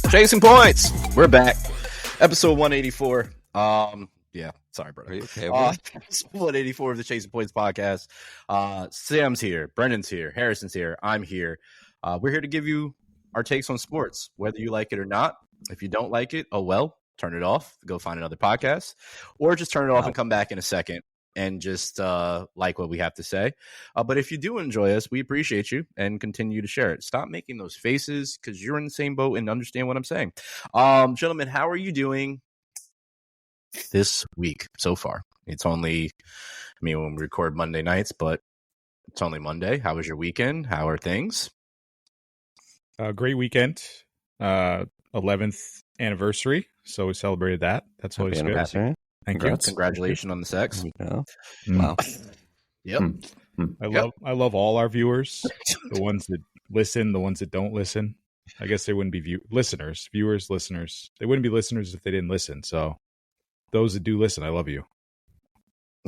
Chasing Points. We're back. Episode 184. Yeah, sorry, brother. Are you okay? Episode 184 of the Chasing Points podcast. Sam's here, Brendan's here, Harrison's here, I'm here. We're here to give you our takes on sports, whether you like it or not. If you don't like it, oh well, turn it off, go find another podcast, or just turn it off and come back in a second and just like what we have to say. But if you do enjoy us, we appreciate you and continue to share it. Stop making those faces because you're in the same boat and understand what I'm saying. Gentlemen, how are you doing this week so far? It's only, when we record Monday nights, but it's only Monday. How was your weekend? How are things? Great weekend. 11th anniversary. So we celebrated that. That's always good. Thank you. Congratulations on the sex. Wow. Yep. I love all our viewers. The ones that listen, the ones that don't listen. I guess they wouldn't be listeners. Viewers, listeners. They wouldn't be listeners if they didn't listen. So those that do listen, I love you.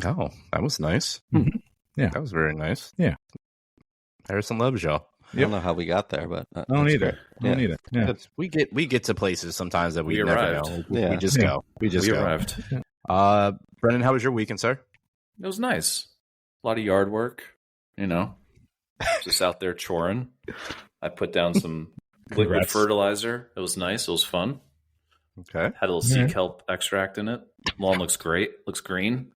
Oh, that was nice. Mm-hmm. Yeah. That was very nice. Yeah. Harrison loves y'all. I don't know how we got there, but I don't either. Yeah. We get to places sometimes that we never arrived. know. We just go. We arrived. Brendan, how was your weekend, sir? It was nice. A lot of yard work, just out there choring. I put down some liquid fertilizer. It was nice. It was fun. Okay. Had a little sea kelp extract in it. Lawn looks great. Looks green.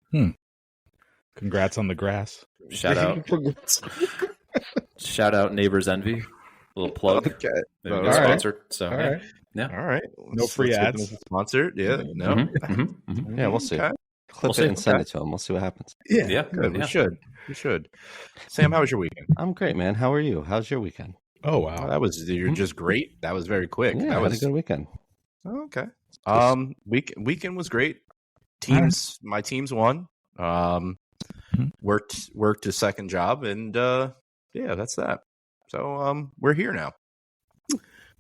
Congrats on the grass. Shout out Neighbors Envy. A little plug. Okay. Maybe get sponsored. So all right. Yeah. All right. No free ads. Sponsored. Yeah. No. Mm-hmm. yeah, we'll see. Okay. Clip it and send it to him. We'll see what happens. Yeah. Good. We should. Sam, how was your weekend? I'm great, man. How are you? How's your weekend? Oh, wow. You're just great. That was very quick. Yeah, that was a good weekend. Okay. Weekend was great. My teams won. Worked a second job, and that's that. So we're here now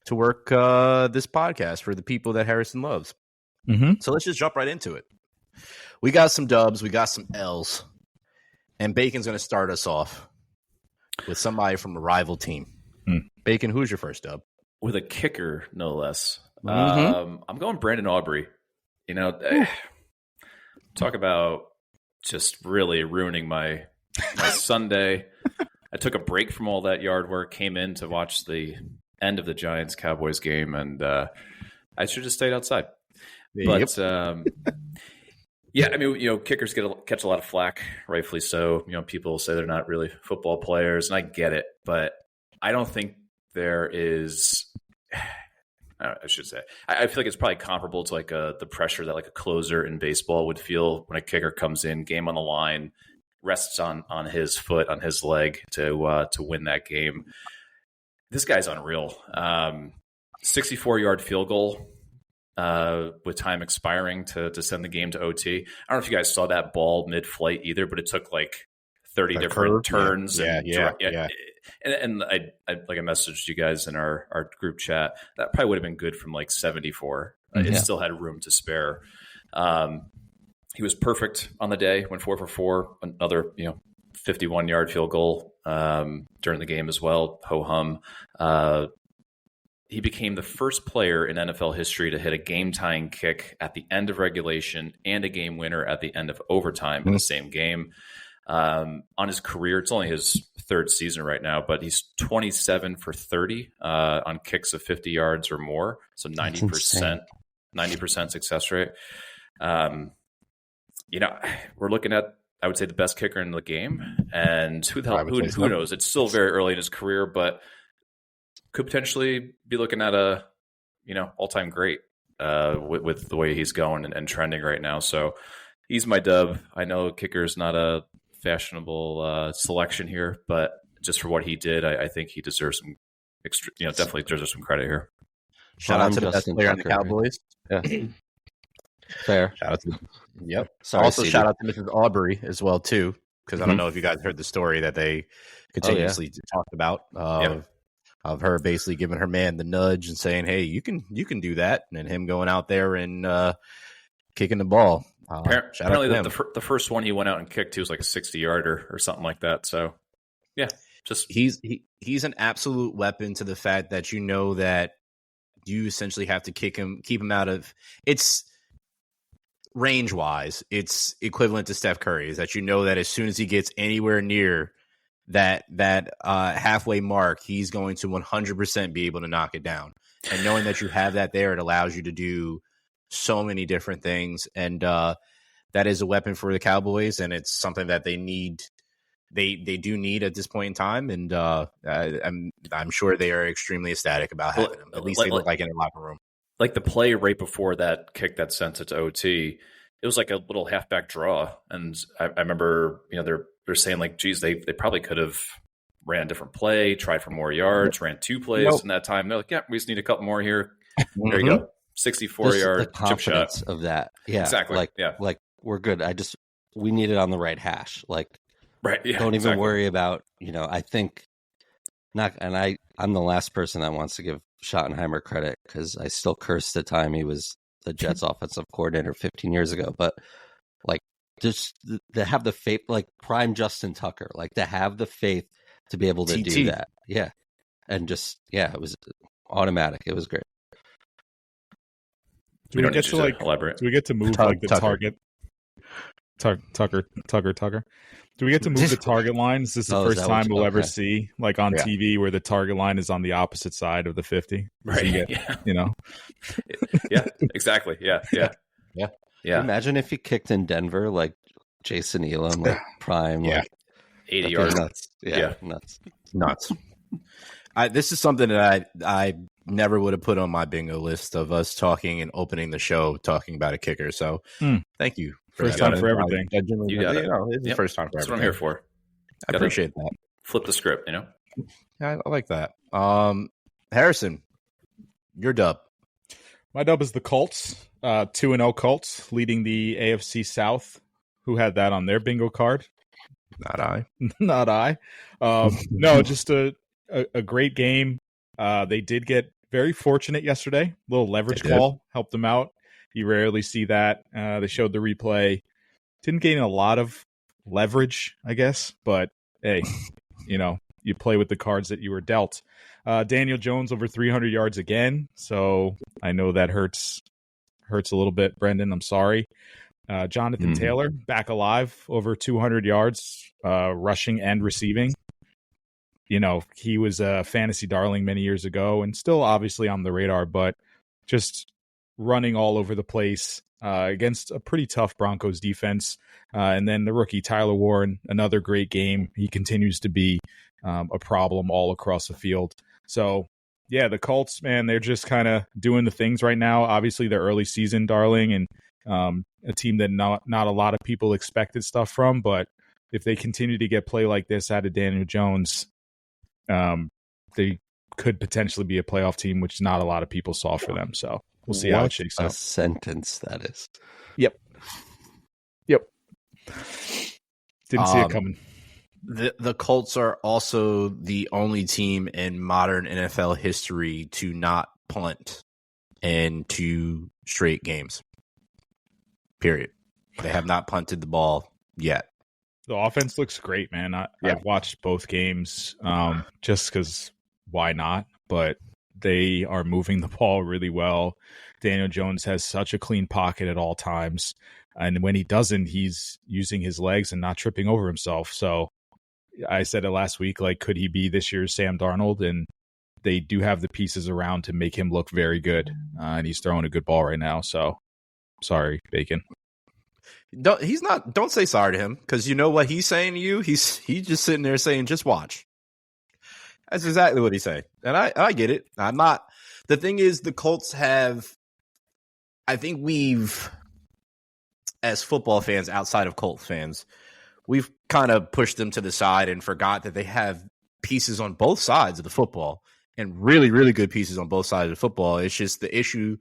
to work this podcast for the people that Harrison loves. Mm-hmm. So let's just jump right into it. We got some dubs, we got some L's, and Bacon's going to start us off with somebody from a rival team. Bacon, who's your first dub? With a kicker, no less. Mm-hmm. I'm going Brandon Aubrey. Talk about just really ruining my Sunday. I took a break from all that yard work, came in to watch the end of the Giants-Cowboys game, and I should have stayed outside. But, kickers catch a lot of flack, rightfully so. People say they're not really football players, and I get it. But I don't think there is I should say. I feel like it's probably comparable to like the pressure that like a closer in baseball would feel when a kicker comes in, game on the line, rests on his foot, on his leg to win that game. This guy's unreal. 64-yard field goal with time expiring to send the game to OT. I don't know if you guys saw that ball mid-flight either, but it took like 30 different turns. Yeah. And I like I messaged you guys in our group chat. That probably would have been good from like 74. It still had room to spare. He was perfect on the day. Went 4 for 4. Another 51-yard field goal during the game as well. Ho hum. He became the first player in NFL history to hit a game-tying kick at the end of regulation and a game winner at the end of overtime in the same game. On his career, it's only his third season right now, but he's 27 for 30 on kicks of 50 yards or more, so 90% success rate. We're looking at, I would say, the best kicker in the game, and who knows? It's still very early in his career, but could potentially be looking at a all-time great with the way he's going and trending right now. So he's my dub. I know kicker is not a fashionable selection here, but just for what he did, I think he deserves some definitely deserves some credit here. Shout out to the best player on the Cowboys. Yeah. Fair. Shout out to yep. Sorry, Also, CD. shout out to Mrs. Aubrey as well too, because I don't know if you guys heard the story that they continuously talked about of her basically giving her man the nudge and saying, "Hey, you can do that," and then him going out there and kicking the ball. Apparently, the first one he went out and kicked, he was like a 60-yarder or something like that. So, yeah, just he's an absolute weapon to the fact that you know that you essentially have to keep him out of it's. Range wise, it's equivalent to Steph Curry. Is that you know that as soon as he gets anywhere near that halfway mark, he's going to 100% be able to knock it down. And knowing that you have that there, it allows you to do so many different things. And that is a weapon for the Cowboys, and it's something that they need. They do need at this point in time, and I'm sure they are extremely ecstatic about having him. At least they look like in a locker room. Like the play right before that kick that sent it to OT, it was like a little halfback draw. And I remember, they're saying like, geez, they probably could have ran a different play, tried for more yards, ran 2 plays in that time. They're like, yeah, we just need a couple more here. There you go. 64-yard chip shot of that. Yeah, exactly. Like we're good. We need it on the right hash. Like, right. Yeah, don't even worry about, I think not. And I'm the last person that wants to give Schottenheimer credit because I still curse the time he was the Jets offensive coordinator 15 years ago. But like, just to have the faith, like prime Justin Tucker, like to have the faith to be able to do that. Yeah. And just, it was automatic. It was great. We don't get to elaborate. Do we get to move like the target? Tucker. Do we get to move the target lines? Is this the first time we'll ever see, like on TV, where the target line is on the opposite side of the 50? Right. Yeah, exactly. Yeah. Imagine if he kicked in Denver like Jason Elam, like prime, 80 yards. Nuts. Yeah, nuts. This is something that I never would have put on my bingo list of us talking and opening the show talking about a kicker. So thank you. First time for everything. You got it. It's the first time for everything. That's what I'm here for. I appreciate that. Flip the script, Yeah, I like that. Harrison, your dub. My dub is the Colts. 2-0 Colts leading the AFC South. Who had that on their bingo card? Not I. Not I. No, just a great game. They did get very fortunate yesterday. A little leverage call helped them out. You rarely see that. They showed the replay. Didn't gain a lot of leverage, I guess. But, hey, you play with the cards that you were dealt. Daniel Jones over 300 yards again. So I know that hurts a little bit, Brendan. I'm sorry. Jonathan Taylor back alive, over 200 yards, rushing and receiving. He was a fantasy darling many years ago and still obviously on the radar, but just running all over the place against a pretty tough Broncos defense. And then the rookie Tyler Warren, another great game. He continues to be a problem all across the field. So, yeah, the Colts, man, they're just kind of doing the things right now. Obviously, they're early season darling and a team that not a lot of people expected stuff from. But if they continue to get play like this out of Daniel Jones, they could potentially be a playoff team, which not a lot of people saw for them. So we'll see how it shakes out. A sentence that is. Yep. Didn't see it coming. The Colts are also the only team in modern NFL history to not punt in 2 straight games. Period. They have not punted the ball yet. The offense looks great, man. I've watched both games just because why not? But they are moving the ball really well. Daniel Jones has such a clean pocket at all times. And when he doesn't, he's using his legs and not tripping over himself. So I said it last week, like, could he be this year's Sam Darnold? And they do have the pieces around to make him look very good. And he's throwing a good ball right now. So sorry, Bacon. Don't say sorry to him, because you know what he's saying to you? He's just sitting there saying, just watch. That's exactly what he's saying. And I get it. I'm not. The thing is, the Colts have, I think we've, as football fans, outside of Colts fans, we've kind of pushed them to the side and forgot that they have pieces on both sides of the football, and really, really good pieces on both sides of the football. It's just the issue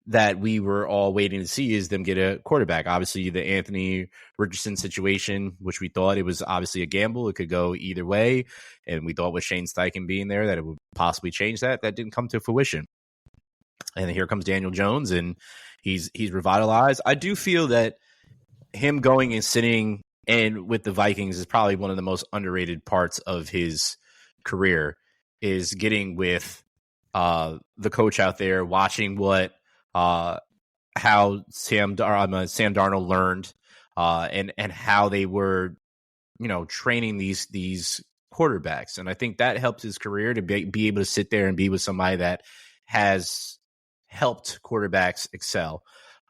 that we were all waiting to see is them get a quarterback. Obviously, the Anthony Richardson situation, which we thought it was obviously a gamble. It could go either way. And we thought with Shane Steichen being there that it would possibly change that. That didn't come to fruition. And here comes Daniel Jones, and he's revitalized. I do feel that him going and sitting and with the Vikings is probably one of the most underrated parts of his career, is getting with the coach out there, watching what how Sam Darnold learned and how they were, training these quarterbacks. And I think that helped his career to be able to sit there and be with somebody that has helped quarterbacks excel.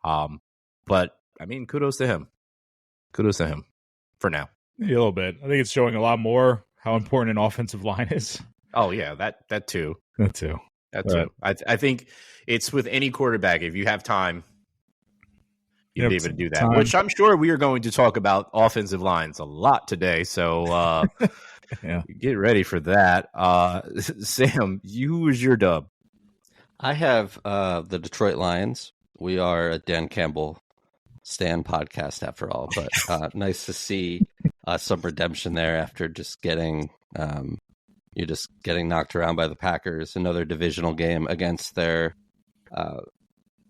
But I mean, kudos to him. Kudos to him for now. A little bit. I think it's showing a lot more how important an offensive line is. Oh yeah, that too. That too. I think it's with any quarterback. If you have time, you'll be able to do that. Which I'm sure we are going to talk about offensive lines a lot today. So yeah, get ready for that. Sam, who was your dub? I have the Detroit Lions. We are a Dan Campbell Stan podcast after all, but nice to see some redemption there after just getting knocked around by the Packers. Another divisional game against their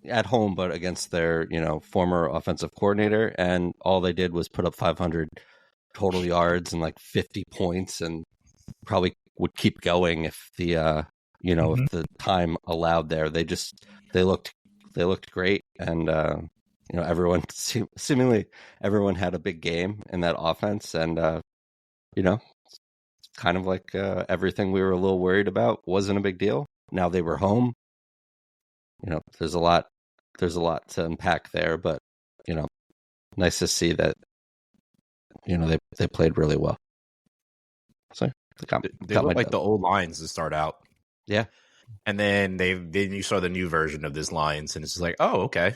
at home, but against their former offensive coordinator, and all they did was put up 500 total yards and like 50 points, and probably would keep going if the if the time allowed there. They looked great, and everyone seemingly everyone had a big game in that offense, and kind of like everything we were a little worried about wasn't a big deal. Now they were home. There's a lot to unpack there, but nice to see that they played really well. So they look like the old Lions to start out. Yeah. And then you saw the new version of this Lions, and it's just like, oh, okay.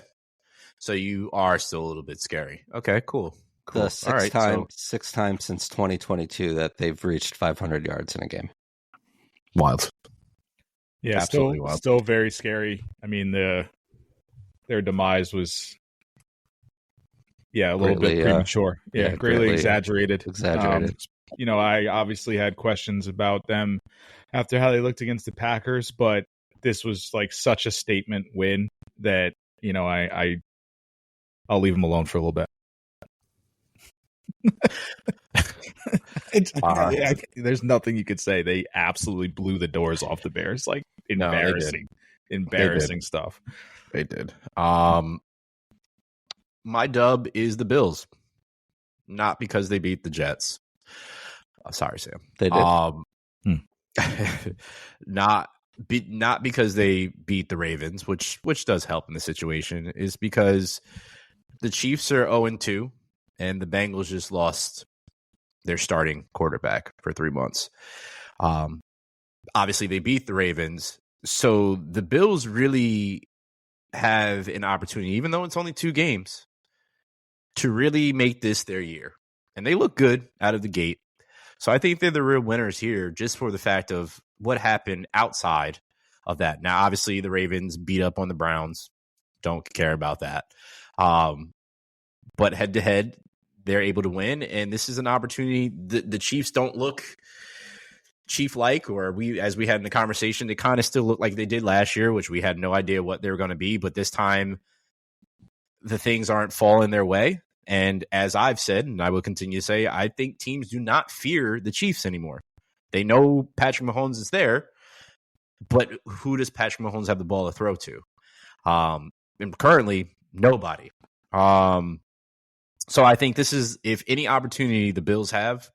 So you are still a little bit scary. Okay, cool. The sixth time since 2022 that they've reached 500 yards in a game. Wild. Yeah, absolutely wild. Still very scary. I mean, their demise was, a little bit premature. Greatly exaggerated. I obviously had questions about them after how they looked against the Packers, but this was like such a statement win that, I'll leave them alone for a little bit. There's nothing you could say. They absolutely blew the doors off the Bears. Like embarrassing stuff. They did. My dub is the Bills, not because they beat the Jets. Sorry, Sam. They did. Not because they beat the Ravens, which does help in the situation. Is because the Chiefs are 0-2, and the Bengals just lost their starting quarterback for 3 months. Obviously, they beat the Ravens, so the Bills really have an opportunity, even though it's only 2 games, to really make this their year. And they look good out of the gate. So I think they're the real winners here, just for the fact of what happened outside of that. Now, obviously, the Ravens beat up on the Browns. Don't care about that. But head-to-head, they're able to win, and this is an opportunity. The Chiefs don't look Chief-like, or as we had in the conversation, they kind of still look like they did last year, which we had no idea what they were going to be. But this time, the things aren't falling their way. And as I've said, and I will continue to say, I think teams do not fear the Chiefs anymore. They know Patrick Mahomes is there, but who does Patrick Mahomes have the ball to throw to? And currently, nobody. So I think this is, if any opportunity the Bills have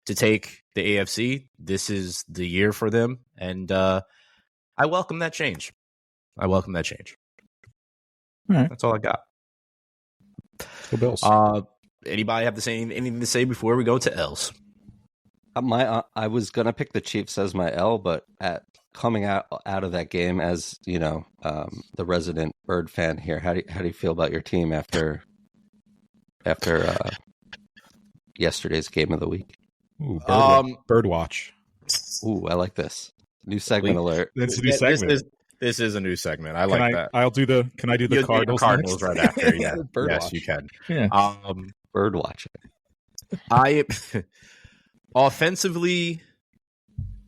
to take the AFC, this is the year for them. And I welcome that change. All right. That's all I got. Go Bills. Anybody have anything to say before we go to L's? I was gonna pick the Chiefs as my L, but coming out of that game as the resident Bird fan here, how do you feel about your team after yesterday's game of the week? Ooh, Bird watch. Ooh, I like this new segment alert. That's a new segment. This is a new segment. I like that. I'll do the. Can I do the You'll Cardinals? Cardinals right after. Yeah, Bird yes, watch. you can. Yeah. Bird watching. I offensively,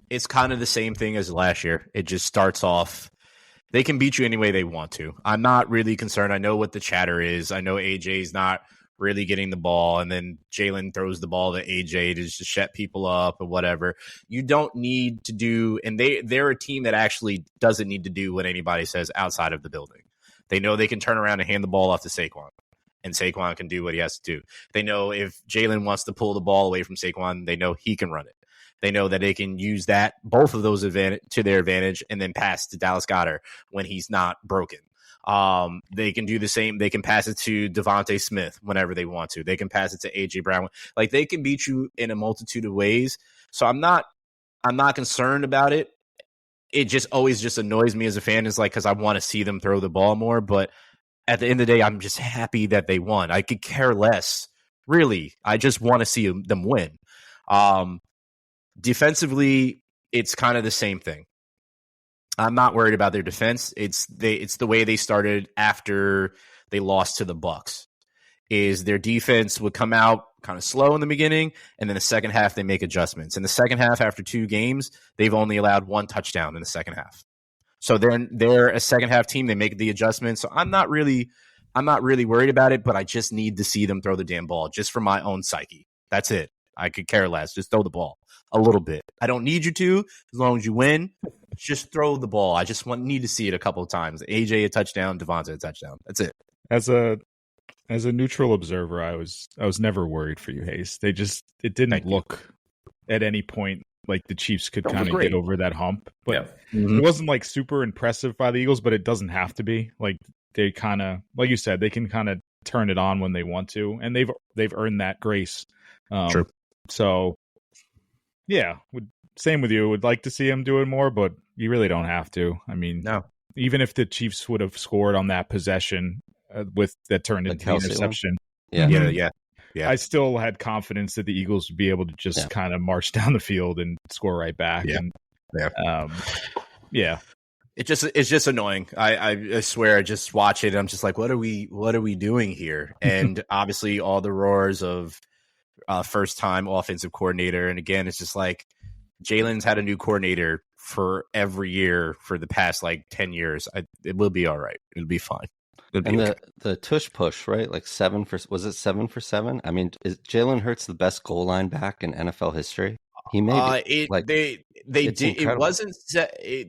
it's kind of the same thing as last year. It just starts off. They can beat you any way they want to. I'm not really concerned. I know what the chatter is. I know AJ's not really getting the ball, and then Jalen throws the ball to AJ to just shut people up or whatever. You don't need to do, and they're a team that actually doesn't need to do what anybody says outside of the building. They know they can turn around and hand the ball off to Saquon, and Saquon can do what he has to do. They know if Jalen wants to pull the ball away from Saquon, they know he can run it. They know that they can use both of those to their advantage, and then pass to Dallas Goedert when he's not broken. They can do the same. They can pass it to Devontae Smith whenever they want to. They can pass it to AJ Brown. Like, they can beat you in a multitude of ways. So I'm not concerned about it. It just always just annoys me as a fan, is like, because I want to see them throw the ball more. But at the end of the day, I'm just happy that they won. I could care less, really. I just want to see them win. Defensively, it's kind of the same thing. I'm not worried about their defense. It's the way they started after they lost to the Bucs. Is their defense would come out kind of slow in the beginning, and then the second half they make adjustments. In the second half, after 2 games, they've only allowed 1 touchdown in the second half. So they're a second half team. They make the adjustments. So I'm not really worried about it, but I just need to see them throw the damn ball just for my own psyche. That's it. I could care less. Just throw the ball a little bit. I don't need you to, as long as you win. Just throw the ball. I just need to see it a couple of times. AJ a touchdown, Devontae a touchdown. That's it. As a neutral observer, I was never worried for you, Hayes. It didn't look at any point like the Chiefs could kind of get over that hump. But it wasn't like super impressive by the Eagles, but it doesn't have to be. Like, they kind of, like you said, they can kind of turn it on when they want to, and they've earned that grace. True. So, yeah, same with you. Would like to see him doing more, but you really don't have to. I mean, no. Even if the Chiefs would have scored on that possession with that turned into the interception, yeah. I still had confidence that the Eagles would be able to just kind of march down the field and score right back. Yeah. And, It's just annoying. I swear, I just watch it and I'm just like, what are we doing here? And obviously all the roars of first time offensive coordinator. And again, it's just like, Jalen's had a new coordinator for every year for the past like 10 years. It will be all right. It'll be fine. The tush push, right? Like 7 for 7? I mean, is Jalen Hurts the best goal line back in NFL history? He may be. They did. Incredible. It wasn't.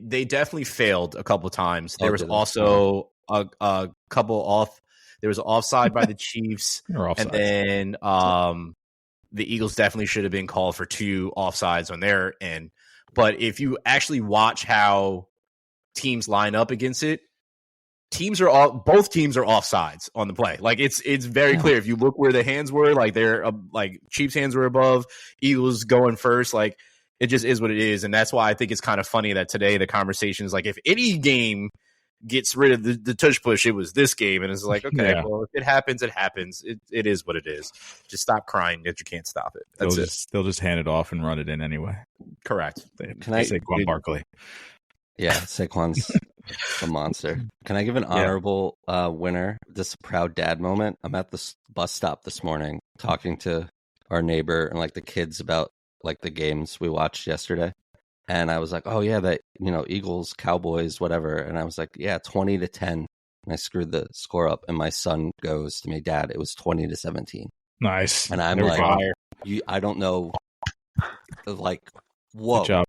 They definitely failed a couple times. There was also a couple off. There was an offside by the Chiefs, and then the Eagles definitely should have been called for 2 offsides on their end. But if you actually watch how teams line up against it, both teams are offsides on the play. Like, it's very clear. If you look where the hands were, like, they're like Chiefs' hands were above, Eagles going first. Like, it just is what it is. And that's why I think it's kind of funny that today the conversation is like, if any game gets rid of the tush push, it was this game. And it's like, okay, well, if it happens, it happens. It is what it is. Just stop crying that you can't stop it. They'll just hand it off and run it in anyway. Correct. Can I say Saquon Barkley? Yeah, Saquon's a monster. Can I give an honorable winner? This proud dad moment. I'm at the bus stop this morning talking to our neighbor and like the kids about like the games we watched yesterday. And I was like, oh yeah, that, Eagles, Cowboys, whatever. And I was like, yeah, 20-10. And I screwed the score up. And my son goes to me, Dad, it was 20-17. Nice. And I'm I don't know, like, whoa. Good job.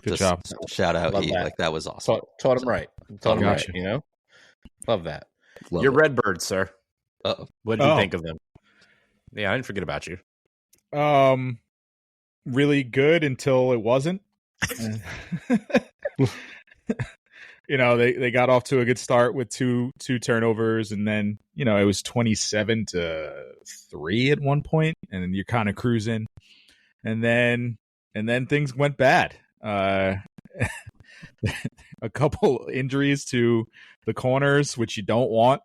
Good job. Shout out, E. Like, that was awesome. Taught him right. Taught him right, Love that. You're Redbirds, sir. What did you think of them? Yeah, I didn't forget about you. Really good until it wasn't. They got off to a good start with two turnovers, and then it was 27-3 at one point, and then you're kind of cruising, and then things went bad. A couple injuries to the corners, which you don't want.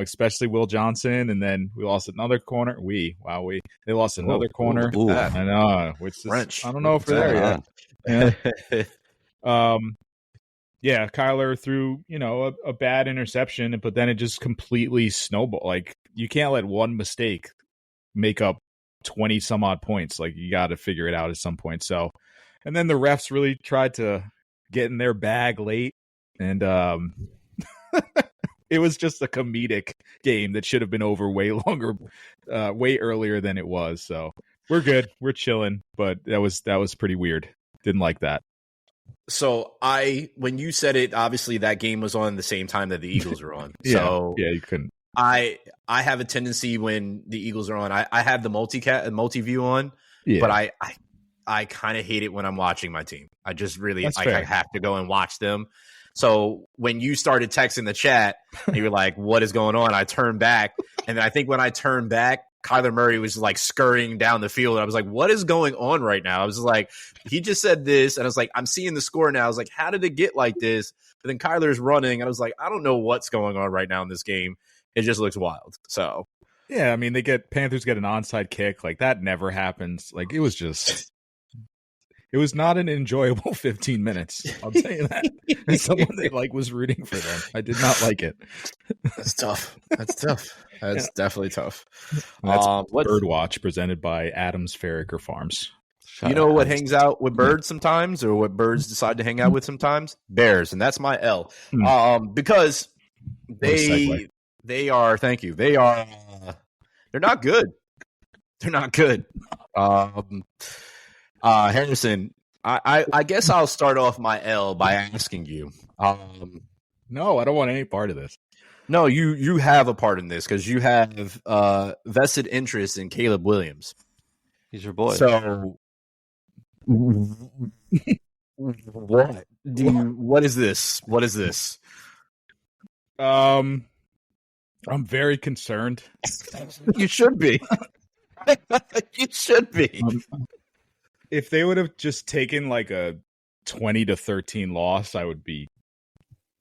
Especially Will Johnson, and then we lost another corner. They lost another corner. I know, which is French. I don't know if we're there yet. Yeah. Yeah, Kyler threw, a bad interception, but then it just completely snowballed. Like, you can't let one mistake make up 20 some odd points. Like, you got to figure it out at some point. So, and then the refs really tried to get in their bag late, and it was just a comedic game that should have been over way longer, way earlier than it was. So we're good, we're chilling, but that was pretty weird. Didn't like that. So when you said it, obviously that game was on the same time that the Eagles were on. Yeah, So yeah, you couldn't. I have a tendency when the Eagles are on, I have the multi-view on, Yeah. but I kind of hate it when I'm watching my team. I just really I have to go and watch them. So when you started texting the chat, and you were like, "What is going on?" I turned back, and then I think when I turned back, Kyler Murray was like scurrying down the field. I was like, "What is going on right now?" I was like, "He just said this," and I was like, "I'm seeing the score now." I was like, "How did it get like this?" But then Kyler's running, and I was like, "I don't know what's going on right now in this game. It just looks wild." So yeah, I mean, Panthers get an onside kick. Like, that never happens. Like, it was not an enjoyable 15 minutes. I'll tell you that. As someone that was rooting for them, I did not like it. That's tough. That's definitely tough. That's Birdwatch, presented by Adams Farraker Farms. You know what hangs out with birds sometimes, or what birds decide to hang out with sometimes? Bears, and that's my L. Because they are. Thank you. They are. They're not good. They're not good. Harrison, I guess I'll start off my L by asking you. No, I don't want any part of this. No, you have a part in this because you have vested interest in Caleb Williams. He's your boy. So, what is this? What is this? I'm very concerned. You should be. You should be. If they would have just taken like a 20-13 loss, I would be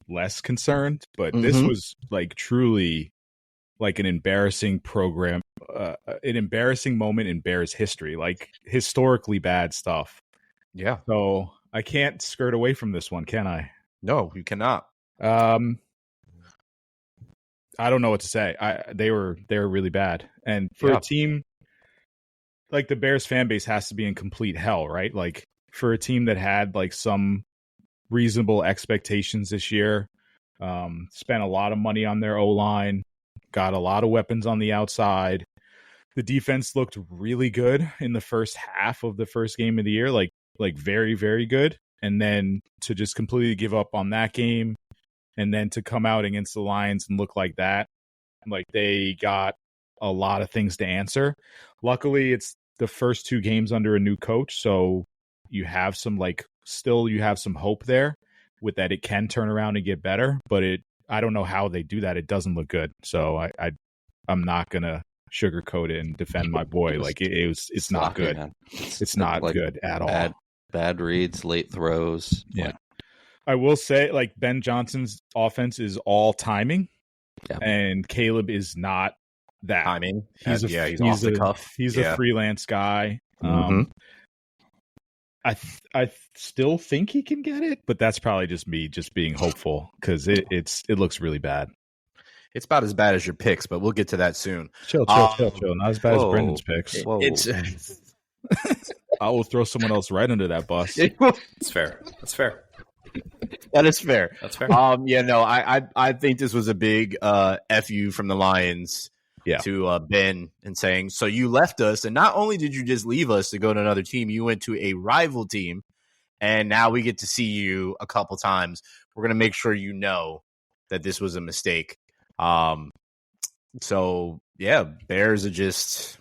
less concerned. But this was like truly like an embarrassing program, an embarrassing moment in Bears history, like historically bad stuff. Yeah. So I can't skirt away from this one, can I? No, you cannot. I don't know what to say. They were really bad, and for a team like the Bears fan base has to be in complete hell, right? Like, for a team that had like some reasonable expectations this year, spent a lot of money on their O-line, got a lot of weapons on the outside. The defense looked really good in the first half of the first game of the year, like very, very good. And then to just completely give up on that game, and then to come out against the Lions and look like that, like they got a lot of things to answer. Luckily, it's the first two games under a new coach, so you have some you have some hope there with that it can turn around and get better. But I don't know how they do that. It doesn't look good. So I'm not gonna sugarcoat it and defend my boy. Like it's not good. Man. It's not good at all. Bad reads, late throws. Yeah. I will say, like, Ben Johnson's offense is all timing, and Caleb is not that. Timing. He's off the cuff. He's a freelance guy. I still think he can get it, but that's probably just me just being hopeful because it looks really bad. It's about as bad as your picks, but we'll get to that soon. Chill. Not as bad as Brendan's picks. I will throw someone else right under that bus. That's fair. That is fair. That's fair. I think this was a big FU from the Lions to Ben and saying, so you left us, and not only did you just leave us to go to another team, you went to a rival team, and now we get to see you a couple times. We're going to make sure you know that this was a mistake. So, yeah, Bears are just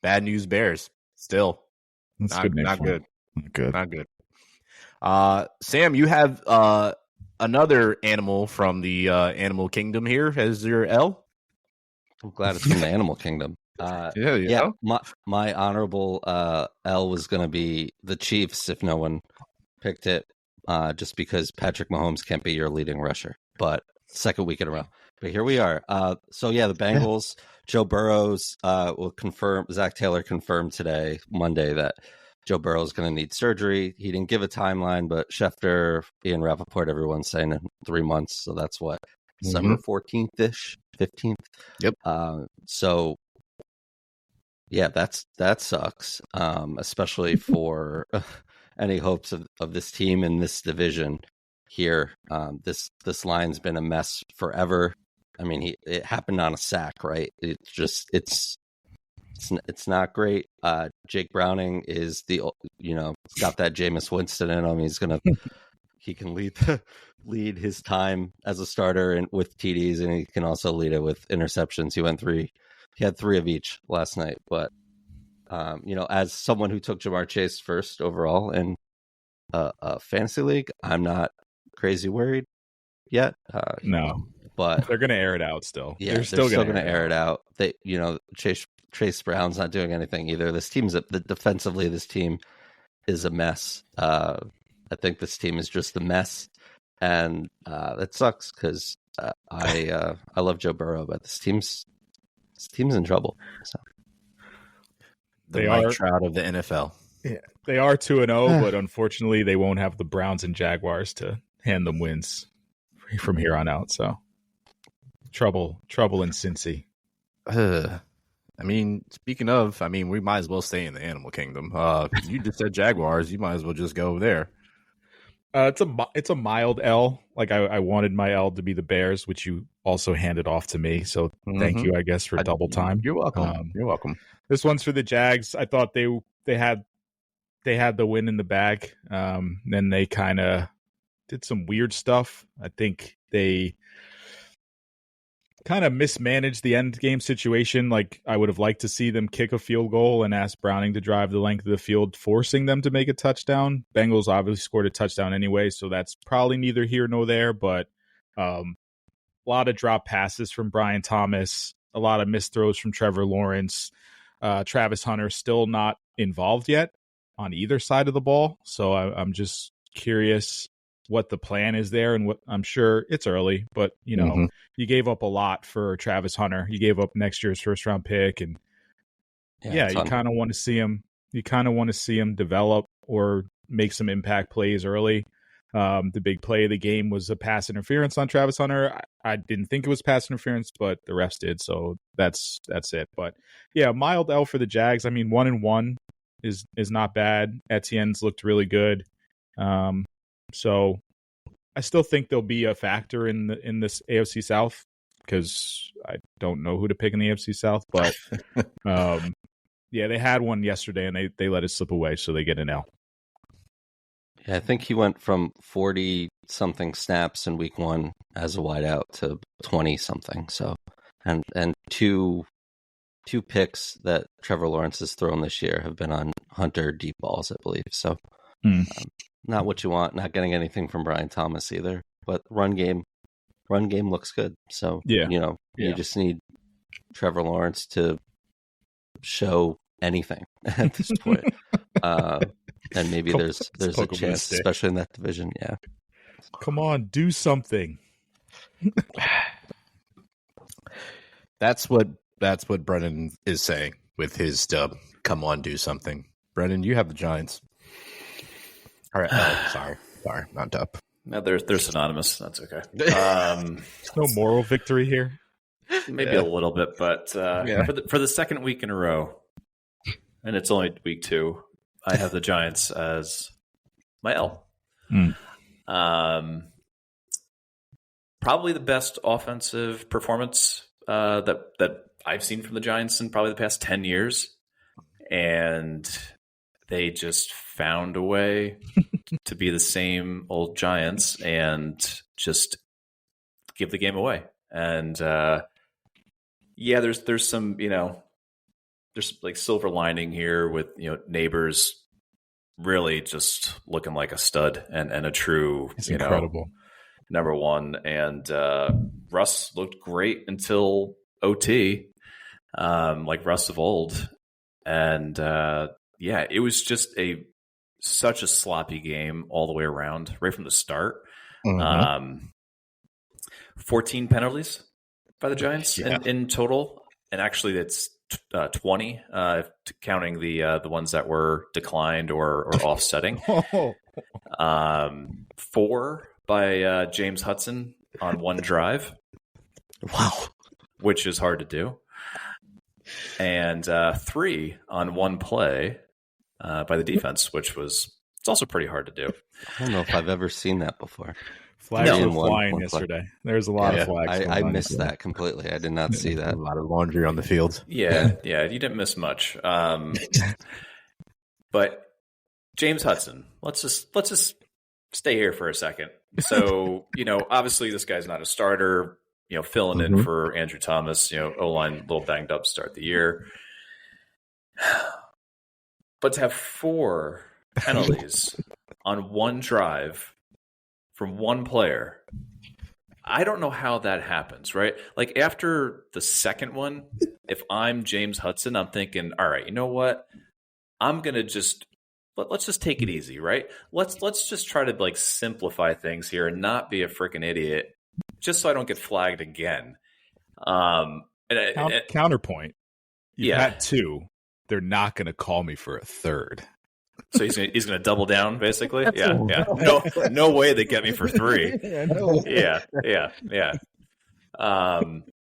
bad news Bears still. That's not good. Not good. Sam, you have another animal from the animal kingdom here as your L. I'm glad it's from the animal kingdom. Yeah. My honorable L was going to be the Chiefs if no one picked it, just because Patrick Mahomes can't be your leading rusher. But second week in a row. But here we are. The Bengals, Joe Burrows will confirm. Zach Taylor confirmed today, Monday, that Joe Burrow is going to need surgery. He didn't give a timeline, but Schefter, Ian Rappaport, everyone's saying in 3 months. So that's what, December 14th-ish, 15th. Yep. So yeah, that sucks, especially for any hopes of this team in this division here. This line's been a mess forever. I mean, it happened on a sack, right? It's not great. Jake Browning is got that Jameis Winston in him. He can lead his time as a starter and with TDs, and he can also lead it with interceptions. He had 3 of each last night. But as someone who took Jamar Chase first overall in a fantasy league, I'm not crazy worried yet. No, but they're going to air it out still. Yeah, they're still going to air it out. They, Chase Brown's not doing anything either. Defensively, this team is a mess. I think this team is just a mess, and that sucks because I love Joe Burrow, but this team's in trouble. So the Mike Trout of the NFL. Yeah, they are 2-0, but unfortunately, they won't have the Browns and Jaguars to hand them wins from here on out. So trouble in Cincy. I mean, speaking of, we might as well stay in the animal kingdom. You just said Jaguars. You might as well just go there. It's a mild L. Like I wanted my L to be the Bears, which you also handed off to me. So thank you, I guess, for double time. You're welcome. You're welcome. This one's for the Jags. I thought they had the win in the bag. Then they kind of did some weird stuff. I think they kind of mismanaged the end game situation. Like I would have liked to see them kick a field goal and ask Browning to drive the length of the field, forcing them to make a touchdown. Bengals obviously scored a touchdown anyway, so that's probably neither here nor there. But a lot of drop passes from Brian Thomas, a lot of missed throws from Trevor Lawrence. Travis Hunter still not involved yet on either side of the ball. So I'm just curious what the plan is there, and what I'm sure it's early, but you gave up a lot for Travis Hunter. You gave up next year's first round pick, and you kind of want to see him. You kind of want to see him develop or make some impact plays early. The big play of the game was a pass interference on Travis Hunter. I didn't think it was pass interference, but the refs did, so that's it. But yeah, mild L for the Jags. 1-1 is not bad. Etienne's looked really good. So I still think there'll be a factor in this AFC South, because I don't know who to pick in the AFC South, but yeah, they had one yesterday and they let it slip away, so they get an L. Yeah, I think he went from 40-something snaps in week 1 as a wideout to 20-something. So, and two picks that Trevor Lawrence has thrown this year have been on Hunter deep balls, I believe. So, not what you want. Not getting anything from Brian Thomas either. But run game looks good. So you just need Trevor Lawrence to show anything at this point. And maybe there's a chance, especially in that division. Yeah. Come on, do something. That's what Brennan is saying with his dub. Come on, do something. Brennan, you have the Giants. All right. Sorry, not dub. No, they're synonymous. That's okay. No moral victory here. Maybe a little bit, but for the second week in a row, and it's only week 2, I have the Giants as my L. Probably the best offensive performance that I've seen from the Giants in probably the past 10 years, and they just found a way to be the same old Giants and just give the game away. And there's some, there's like silver lining here with, Neighbors really just looking like a stud and a true, it's incredible number one. And Russ looked great until OT, like Russ of old. And it was just such a sloppy game all the way around, right from the start. 14 penalties by the Giants in total. And actually, it's 20, counting the ones that were declined or offsetting. 4 by James Hudson on one drive. Wow. Which is hard to do. And 3 on one play by the defense, which it's also pretty hard to do. I don't know if I've ever seen that before. Flags were flying yesterday. There's a lot of flags. I missed that completely. I did not see that. A lot of laundry on the field. Yeah, you didn't miss much. But James Hudson, let's just stay here for a second. So, obviously this guy's not a starter, filling in for Andrew Thomas, O-line a little banged up to start the year. But to have 4 penalties on one drive from one player, I don't know how that happens, right? Like after the second one, if I'm James Hudson, I'm thinking, all right, you know what? I'm going to let's just take it easy, right? Let's just try to simplify things here and not be a freaking idiot, just so I don't get flagged again. Counterpoint. You've had 2. They're not going to call me for a third. So he's going to double down, basically. Yeah. No way they get me for 3. Yeah. And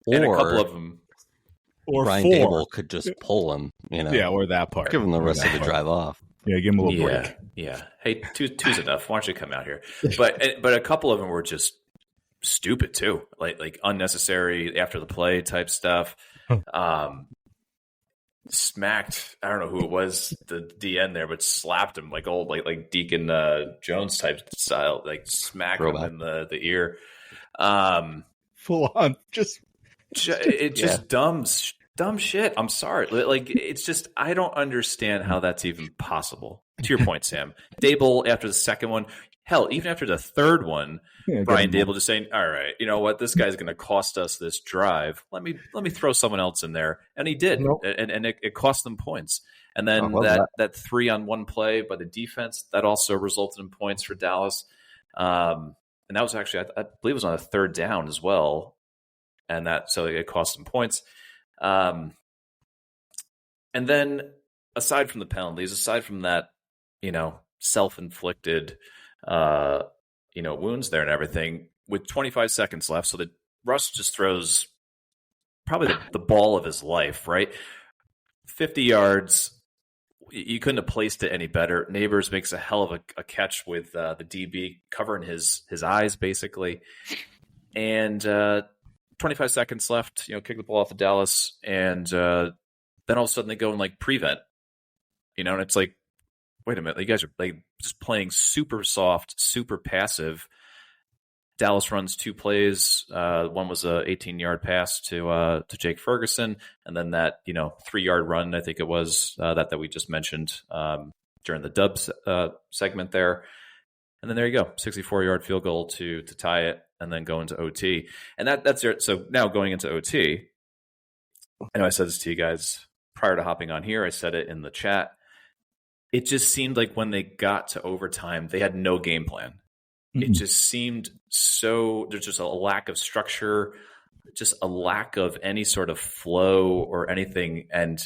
a couple of them. Or Brian 4. Dable could just pull him, Yeah, or that part. Give him the rest of the drive off. Yeah, give him a little break. Yeah. Hey, two's enough. Why don't you come out here? But a couple of them were just stupid too, like unnecessary after the play type stuff. Smacked, I don't know who it was, the DN there, but slapped him like Deacon Jones type style, smacked him in the ear. Full on, just dumb shit. I'm sorry. It's just, I don't understand how that's even possible. To your point, Sam, Dable after the second one, hell, even after the third one, Brian Dable just saying, all right, you know what, this guy's going to cost us this drive. Let me throw someone else in there. And he did. Nope. And it cost them points. And then that 3 on one play by the defense, that also resulted in points for Dallas. And that was actually, I believe it was on a 3rd down as well. And so it cost them points. And then aside from the penalties, aside from that, self-inflicted, wounds there and everything, with 25 seconds left, so that Russ just throws probably the ball of his life, right? 50 yards. You couldn't have placed it any better. Neighbors makes a hell of a catch with the DB covering his eyes, basically. And 25 seconds left, kick the ball off of Dallas, and then all of a sudden they go and prevent, and it's like, wait a minute, you guys are just playing super soft, super passive. Dallas runs 2 plays. One was a 18-yard pass to Jake Ferguson, and then that 3-yard run, I think it was that we just mentioned during the Dubs segment there. And then there you go, 64-yard field goal to tie it, and then go into OT. And that's it. So now going into OT, I know I said this to you guys prior to hopping on here. I said it in the chat. It just seemed like when they got to overtime, they had no game plan. It just seemed there's just a lack of structure, just a lack of any sort of flow or anything. And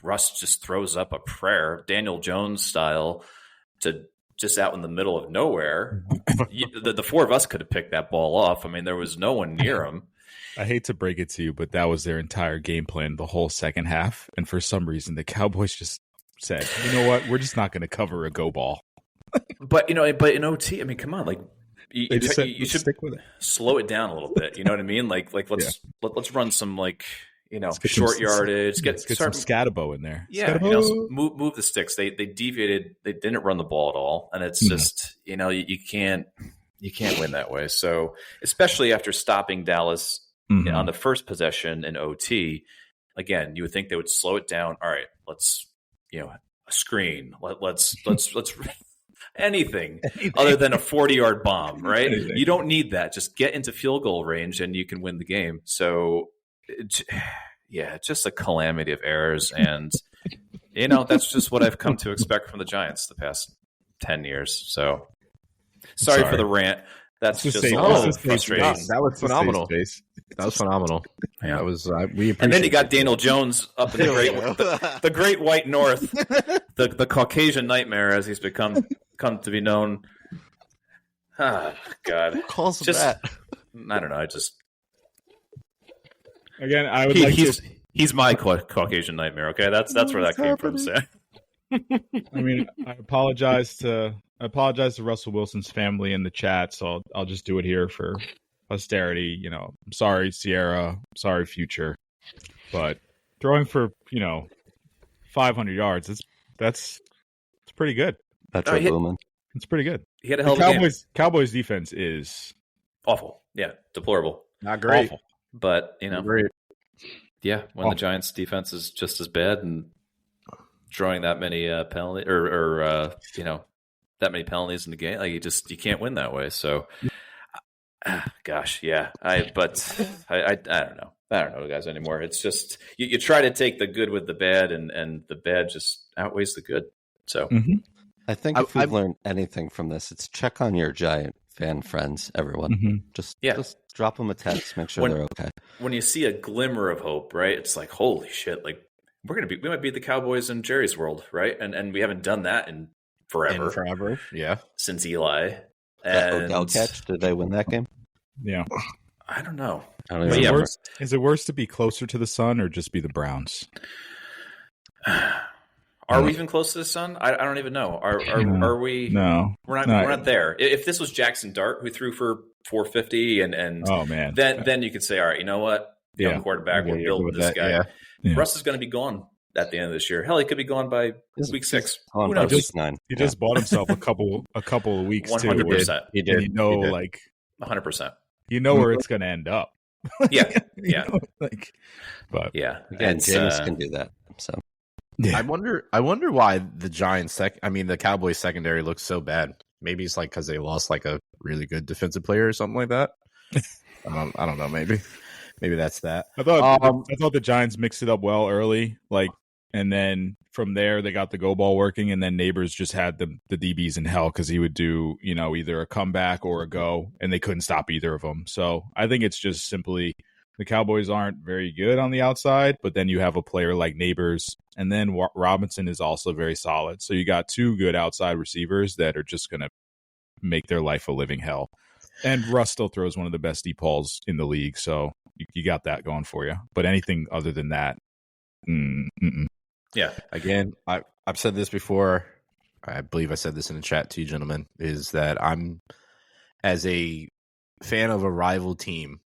Russ just throws up a prayer, Daniel Jones style, to just out in the middle of nowhere. The 4 of us could have picked that ball off. I mean, there was no one near him. I hate to break it to you, but that was their entire game plan the whole second half. And for some reason, the Cowboys just said, you know what, we're just not going to cover a go ball. But in OT, I mean, come on, you should stick with it. Slow it down a little bit. You know what I mean? Let's run some short yardage. Get some Scatabo in there. Yeah, move the sticks. They deviated. They didn't run the ball at all, and it's just you can't win that way. So especially after stopping Dallas on the first possession in OT, again, you would think they would slow it down. All right, let's a screen. Let's anything other than a 40-yard bomb, right? Anything. You don't need that. Just get into field goal range and you can win the game. So, just a calamity of errors. And, that's just what I've come to expect from the Giants the past 10 years. So sorry for the rant. That's Just just say- a let's little just say frustrating. space. That was Just say phenomenal. space. That was phenomenal. Yeah. That was we appreciate And then you got it. Daniel Jones up in the great white north, the Caucasian nightmare, as he's come to be known. Ah, God, Who calls him just that? I don't know. I just Again, I would like to. he's my Caucasian nightmare. Okay, that's where that came from. Sam. I mean, I apologize to Russell Wilson's family in the chat, so I'll just do it here for posterity. You know, I'm sorry, Sierra. I'm sorry, Future. But throwing for 500 yards, that's pretty good. Metro Boomin. It's pretty good. He had a hell of a game. Cowboys defense is Awful. Yeah, deplorable. Not great. awful. But Great. yeah, when the Giants' defense is just as bad and drawing that many penalties or that many penalties in the game, like you can't win that way. So, gosh, yeah. I don't know. I don't know, guys, anymore. It's just you try to take the good with the bad, and the bad just outweighs the good. So, I think if we've learned anything from this, it's check on your Giant fan friends, everyone. Just drop them a text, make sure they're okay. When you see a glimmer of hope, right? It's like, holy shit! Like we might be the Cowboys in Jerry's world, right? And we haven't done that in forever. Yeah. Since Eli. That And Odell catch, did they win that game? Yeah. I don't know. I don't Is even it, remember. is it worse to be closer to the sun or just be the Browns? Are we even close to the sun? I don't even know. Are we? No, We're not there. If this was Jackson Dart who threw for 450 and oh man, then you could say, all right, you know what? Young quarterback, we're building this guy. Yeah. Russ is going to be gone at the end of this year. Hell, he could be gone by week 6. On Who by knows? week 9. He just bought himself a couple of weeks 100%. He too. did. And He did. like 100%. where it's going to end up. Yeah, You yeah, know, but yeah. Again, It's, James can do that. So yeah. I wonder why the Giants the Cowboys secondary looks so bad. Maybe it's like because they lost like a really good defensive player or something like that. I don't know. Maybe that's that. I thought the Giants mixed it up well early, and then from there they got the go ball working, and then Neighbors just had the DBs in hell because he would do either a comeback or a go, and they couldn't stop either of them. So I think it's just simply the Cowboys aren't very good on the outside, but then you have a player like Neighbors, and then Robinson is also very solid. So you got two good outside receivers that are just going to make their life a living hell. And Russ still throws one of the best deep balls in the league, so you got that going for you. But anything other than that, yeah. Again, I've said this before. I believe I said this in the chat to you, gentlemen, is that I'm, as a fan of a rival team,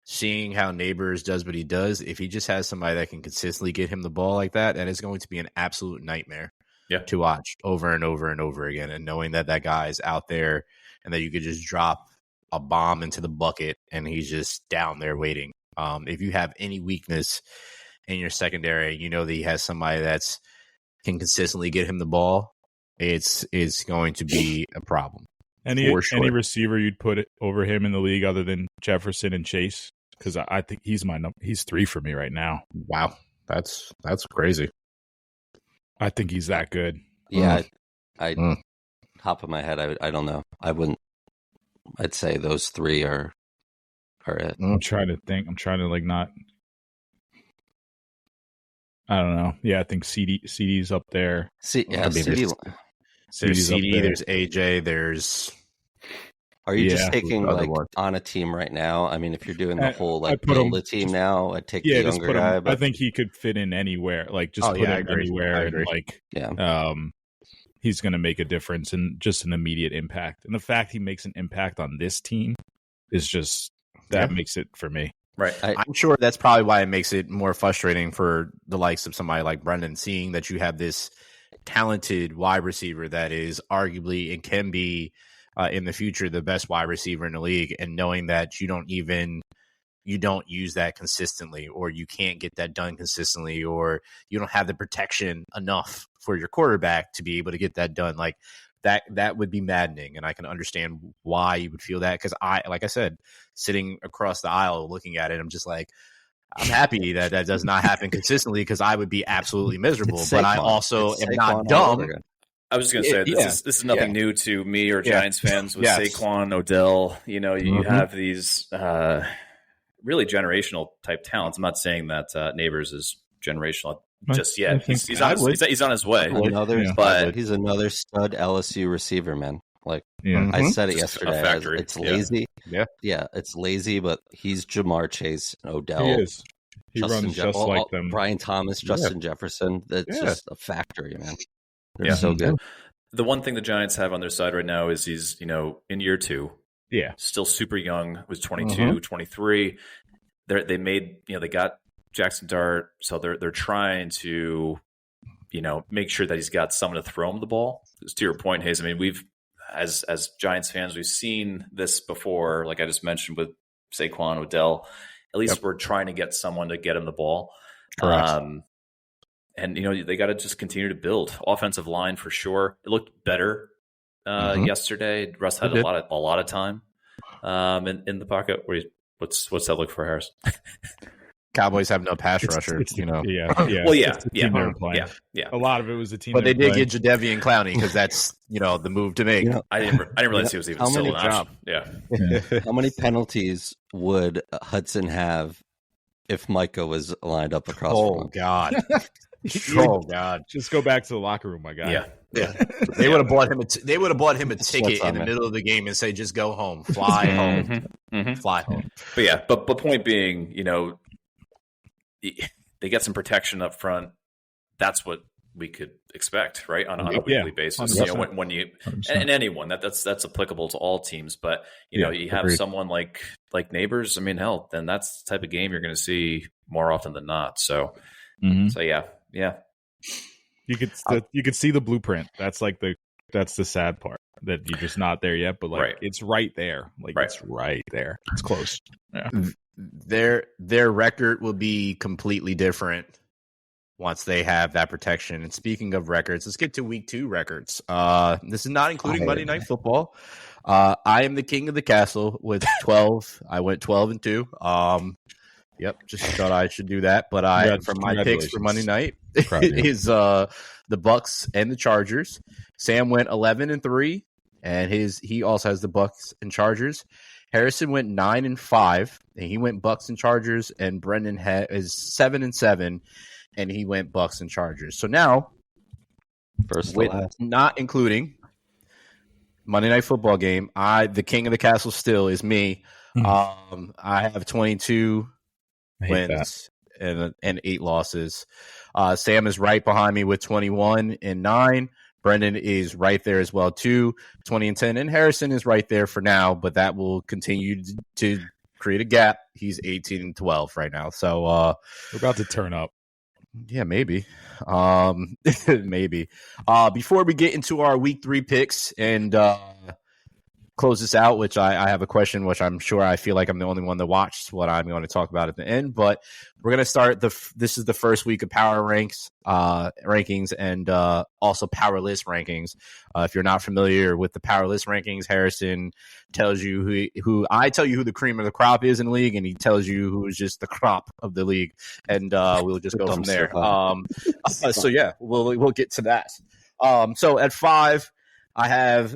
seeing how Neighbors does what he does, if he just has somebody that can consistently get him the ball like that is going to be an absolute nightmare to watch over and over and over again. And knowing that guy is out there and that you could just drop a bomb into the bucket and he's just down there waiting. If you have any weakness in your secondary, that he has somebody that's can consistently get him the ball, it's going to be a problem. any receiver you'd put over him in the league other than Jefferson and Chase? Because I think he's he's 3 for me right now. Wow, that's crazy. I think he's that good. Yeah, top of my head, I don't know. I wouldn't. I'd say those 3 are it. I'm trying to think. I'm trying to not. I don't know. Yeah, I think CD's up there. CD. There's up CD, there. there's AJ, there's. Are you just taking other one. on a team right now? I mean, if you're doing the whole I put build him- a team now, I'd take the just younger put him. guy. But I think he could fit in anywhere. Put I him agree. anywhere, I agree. and he's going to make a difference and just an immediate impact. And the fact he makes an impact on this team is just makes it for me. Right. I'm sure that's probably why it makes it more frustrating for the likes of somebody like Brendan, seeing that you have this talented wide receiver that is arguably and can be in the future the best wide receiver in the league, and knowing that you don't use that consistently, or you can't get that done consistently, or you don't have the protection enough for your quarterback to be able to get that done. Like that would be maddening. And I can understand why you would feel that. Cause like I said, sitting across the aisle, looking at it, I'm just like, I'm happy that does not happen consistently, because I would be absolutely miserable. But I also am not dumb. I was just going to say, this is nothing new to me or Giants fans with Saquon, Odell. You know, you have these really generational type talents. I'm not saying that Neighbors is generational just yet. He's on his way. He's another stud LSU receiver, man. Like I said it yesterday. It's lazy. Yeah, it's lazy, but he's Jamar Chase and Odell. He is. He runs just like them. Brian Thomas, Justin Jefferson. That's just a factory, man. They're so good. The one thing the Giants have on their side right now is he's, in year 2. Yeah. Still super young. Was 22, 23. They made, they got Jackson Dart, so they're trying to, make sure that he's got someone to throw him the ball. Because to your point, Hayes, I mean, we've as Giants fans, we've seen this before, like I just mentioned with Saquon, Odell. At least we're trying to get someone to get him the ball. Correct. And, they got to just continue to build. Offensive line, for sure. It looked better yesterday. Russ had a lot of time in the pocket. What's that look for, Harris? Cowboys have no pass rusher, Yeah. Well, yeah. A lot of it was the team. But they did get Jadeveon Clowney because that's, the move to make. I didn't realize he was even still an option. Yeah. How many penalties would Hudson have if Micah was lined up across from him? God. Oh God! Just go back to the locker room, my guy. Yeah. They would have bought him. They would have bought him a ticket in the middle of the game and say, "Just go home, fly home, fly home." But point being, they get some protection up front. That's what we could expect, right, on a weekly basis. 100%. When you and anyone that's applicable to all teams. But you have someone like Neighbors. I mean, hell, then that's the type of game you're going to see more often than not. So, yeah. You could see the blueprint. That's the sad part, that you're just not there yet. But it's right there. It's right there. It's close. Yeah. Their record will be completely different once they have that protection. And speaking of records, let's get to week 2 records. This is not including Monday Night Football. I am the king of the castle with 12. I went 12-2. Yep, just thought I should do that. But for my picks for Monday night is the Bucks and the Chargers. Sam went 11-3, and he also has the Bucks and Chargers. Harrison went 9-5, and he went Bucks and Chargers. And Brendan is 7-7, and he went Bucks and Chargers. So now, not including Monday Night Football game, the king of the castle still is me. I have 22 wins and 8 losses. Sam is right behind me with 21-9. Brendan is right there as well too, 20-10, and Harrison is right there for now, but that will continue to create a gap. He's 18-12 right now, so we're about to turn up. Yeah, maybe. Maybe. Before we get into our week 3 picks and close this out, which I have a question, which I feel like I'm the only one that watched what I'm going to talk about at the end, but we're going to start this is the first week of power rankings and also power list rankings. If you're not familiar with the power list rankings, Harrison tells you who I tell you who the cream of the crop is in the league, and he tells you who is just the crop of the league, and we'll just go from there. So yeah, we'll get to that. So at 5, I have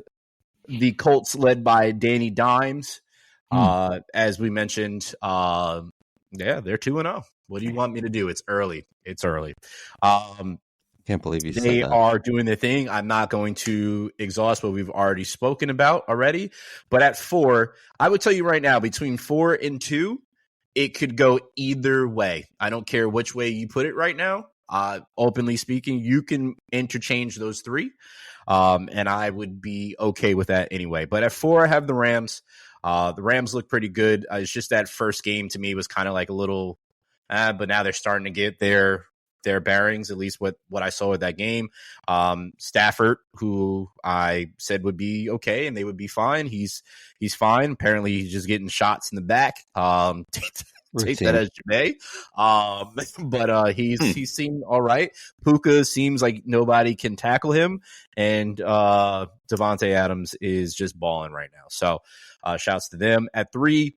the Colts led by Danny Dimes. As we mentioned, they're 2-0. What do you want me to do? It's early. Can't believe you said that. They are doing their thing. I'm not going to exhaust what we've already spoken about already. But at 4, I would tell you right now, between 4 and 2, it could go either way. I don't care which way you put it right now. Openly speaking, you can interchange those 3. And I would be okay with that anyway. But at 4, I have the Rams. The Rams look pretty good. It's just that first game to me was kind of like a little, but now they're starting to get their bearings, at least what I saw with that game. Stafford, who I said would be okay and they would be fine. He's fine. Apparently he's just getting shots in the back. Take that as you may. But he's seen all right. Puka seems like nobody can tackle him, and Devontae Adams is just balling right now. So shouts to them. At 3,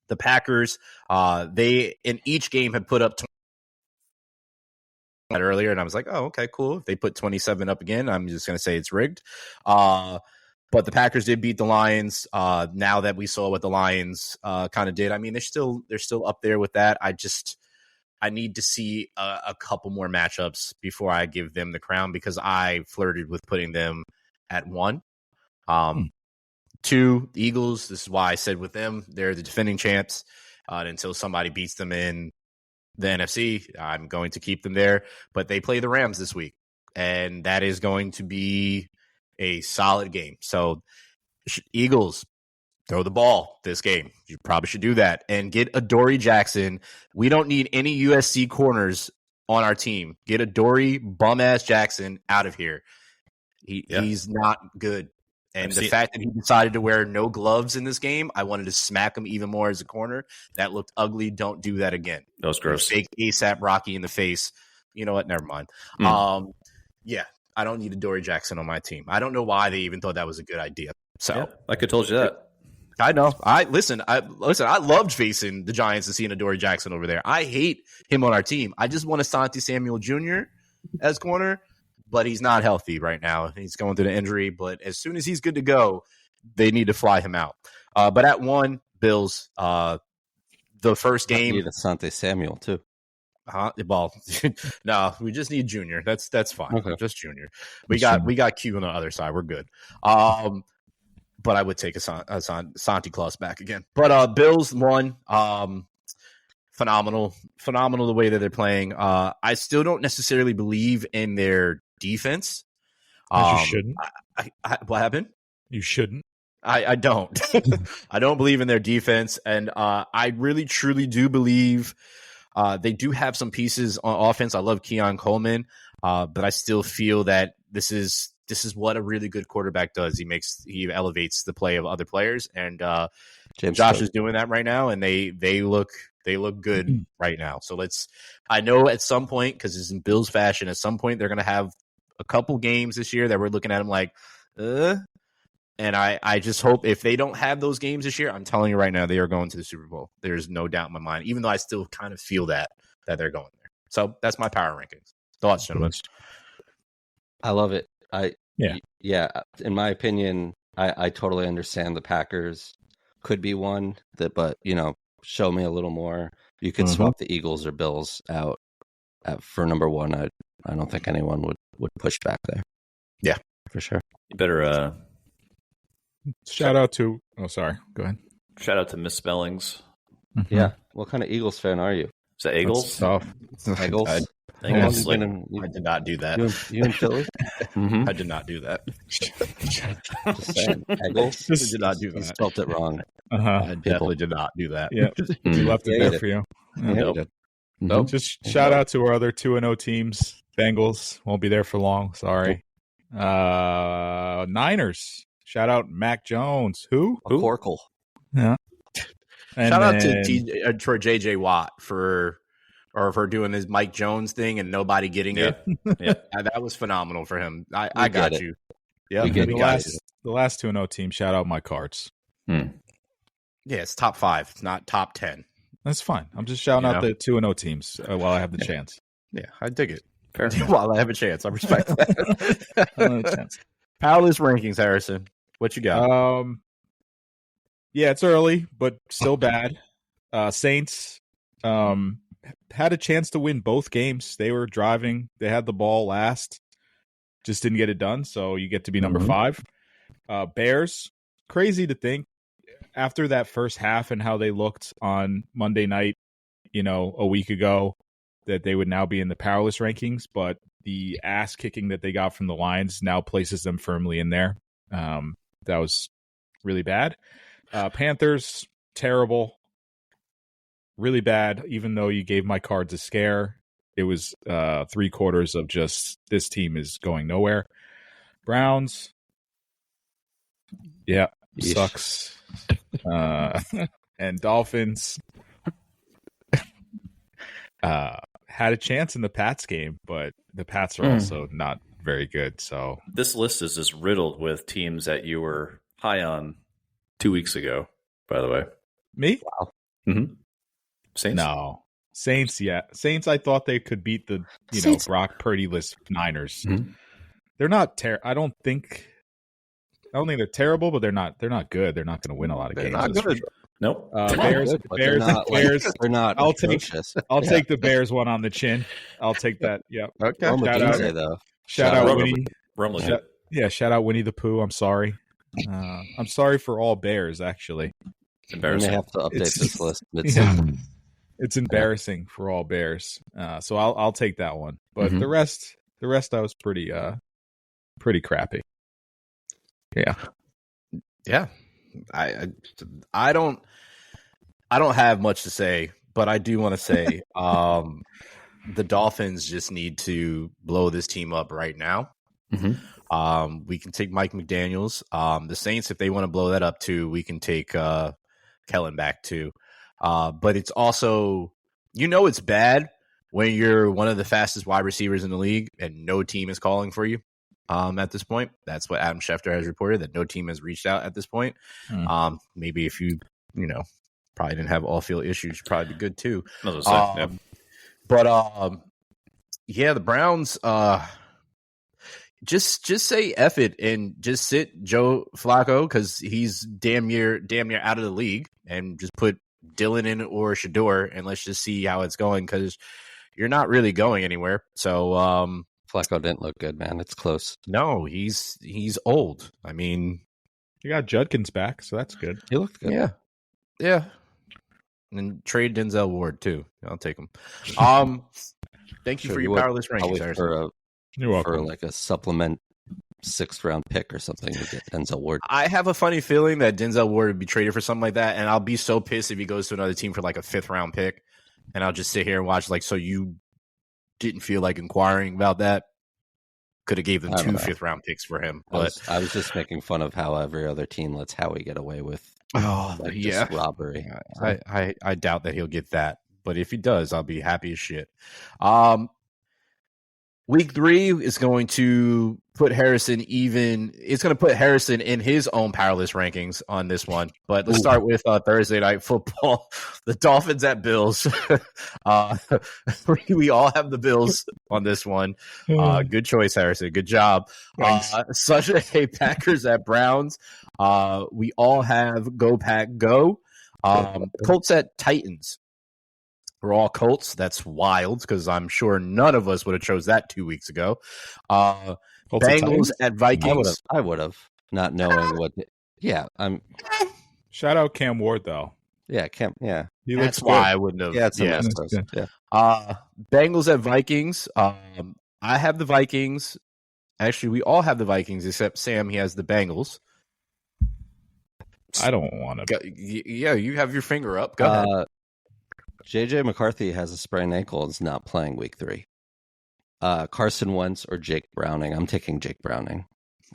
the Packers, they in each game have put up that earlier, and I was like, oh, okay, cool. If they put 27 up again, I'm just going to say it's rigged. But the Packers did beat the Lions. Now that we saw what the Lions kind of did, I mean, they're still up there with that. I need to see a couple more matchups before I give them the crown, because I flirted with putting them at 1. 2, the Eagles. This is why I said with them, they're the defending champs. Until somebody beats them in the NFC, I'm going to keep them there. But they play the Rams this week, and that is going to be a solid game. So Eagles, throw the ball this game. You probably should do that. And get Adoree Jackson. We don't need any USC corners on our team. Get Adoree bum-ass Jackson out of here. He's not good. And the fact that he decided to wear no gloves in this game, I wanted to smack him even more as a corner. That looked ugly. Don't do that again. That was gross. Fake ASAP Rocky in the face. You know what? Never mind. Yeah, I don't need Adoree Jackson on my team. I don't know why they even thought that was a good idea. So I could told you that. I know. I loved facing the Giants and seeing Adoree Jackson over there. I hate him on our team. I just want Asante Samuel Jr. as corner, but he's not healthy right now. He's going through the injury, but as soon as he's good to go, they need to fly him out. But at 1, Bills, the first game. You need Asante Samuel too. Well, no, we just need Junior. That's fine. Okay. Just Junior. We got Q on the other side. We're good. But I would take Santi Claus back again. But Bills won. Phenomenal the way that they're playing. I still don't necessarily believe in their defense. You shouldn't. What happened? You shouldn't. I don't. I don't believe in their defense, and I really truly do believe they do have some pieces on offense. I love Keon Coleman, but I still feel that this is what a really good quarterback does. He elevates the play of other players, and Josh is doing that right now, and they look good right now. So I know at some point, because it's in Bills fashion, at some point they're going to have a couple games this year that we're looking at them like, and I just hope if they don't have those games this year, I'm telling you right now, they are going to the Super Bowl. There's no doubt in my mind, even though I still kind of feel that they're going there. So that's my power rankings. Thoughts, gentlemen? I love it. Yeah. In my opinion, I totally understand the Packers could be one but show me a little more. You could swap the Eagles or Bills out for number 1. I don't think anyone would push back there. Yeah, for sure. You better shout out to. Oh, sorry. Go ahead. Shout out to misspellings. Mm-hmm. Yeah. What kind of Eagles fan are you? Is that Eagles? Eagles. I did not do that. You in Philly? I did not do that. Just saying. Eagles? I did not do that. You spelt it wrong. I definitely did not do that. Yeah. We left it there for you. Nope. Just shout out to our other 2-0 teams. Bengals won't be there for long. Sorry. Niners. Shout out Mac Jones. Who? Corkle. Yeah. And shout out to JJ Watt for doing his Mike Jones thing and nobody getting it. Yeah. That was phenomenal for him. I got you. Yeah. The last 2-0 team, shout out my Cards. Yeah, it's top 5. It's not top 10. That's fine. I'm just shouting out the 2-0 teams while I have the chance. Yeah, I dig it. Fair while I have a chance. I respect that. Powerless rankings, Harrison. What you got? Yeah, it's early, but still bad. Saints had a chance to win both games. They were driving. They had the ball last. Just didn't get it done, so you get to be number 5. Bears, crazy to think, after that first half and how they looked on Monday night, a week ago, that they would now be in the powerless rankings, but the ass kicking that they got from the Lions now places them firmly in there. That was really bad. Panthers, terrible. Really bad, even though you gave my Cards a scare. It was 3 quarters of just, this team is going nowhere. Browns, yeah, sucks. And Dolphins had a chance in the Pats game, but the Pats are also not very good. So this list is just riddled with teams that you were high on 2 weeks ago, by the way. Me? Wow. Mm-hmm. Saints? No. Saints, yeah. Saints, I thought they could beat the Brock Purdy-less Niners. Mm-hmm. They're not I don't think they're terrible, but they're not good. They're not going to win a lot of games. Not good. Nope. Bears. They're not. I'll take the Bears one on the chin. I'll take that. Yeah. Okay. Shout out Winnie. Shout out Winnie the Pooh. I'm sorry. I'm sorry for all Bears. Actually, embarrassing. They have to update this list. It's embarrassing for all Bears. So I'll take that one. But the rest I was pretty crappy. Yeah. Yeah. I don't have much to say, but I do want to say the Dolphins just need to blow this team up right now. Mm-hmm. We can take Mike McDaniels. The Saints, if they want to blow that up too, we can take Kellen back too. But it's also, it's bad when you're one of the fastest wide receivers in the league and no team is calling for you. At this point, that's what Adam Schefter has reported, that no team has reached out at this point. Maybe if you probably didn't have all field issues, you'd probably be good too. But the Browns, just say F it and just sit Joe Flacco, because he's damn near out of the league, and just put Dylan in or Shador, and let's just see how it's going, because you're not really going anywhere. So Flacco didn't look good, man. It's close. No, he's old. I mean, you got Judkins back, so that's good. He looked good. Yeah. And trade Denzel Ward too. I'll take him. Thank you for your powerless rankings. You're welcome. For like a supplement 6th round pick or something to get Denzel Ward. I have a funny feeling that Denzel Ward would be traded for something like that, and I'll be so pissed if he goes to another team for like a 5th round pick, and I'll just sit here and watch. Like, so you didn't feel like inquiring about that? Could have gave them 2 5th round picks for him. But I was just making fun of how every other team lets Howie get away with just robbery. I doubt that he'll get that, but if he does, I'll be happy as shit. Week 3 is going to put Harrison It's going to put Harrison in his own powerless rankings on this one. But let's start with Thursday Night Football. The Dolphins at Bills. We all have the Bills on this one. Good choice, Harrison. Good job. Sunday Packers at Browns. We all have Go Pack Go. Colts at Titans. We're all Colts. That's wild, because I'm sure none of us would have chose that 2 weeks ago. Bengals at Vikings. I would have, not knowing what. I'm. Shout out Cam Ward though. Yeah, Cam. Yeah, that's why I wouldn't have. Yeah, it's Bengals at Vikings. I have the Vikings. Actually, we all have the Vikings except Sam. He has the Bengals. I don't want to. Yeah, you have your finger up. Go ahead. JJ McCarthy has a sprained ankle and is not playing week 3. Carson Wentz or Jake Browning. I'm taking Jake Browning.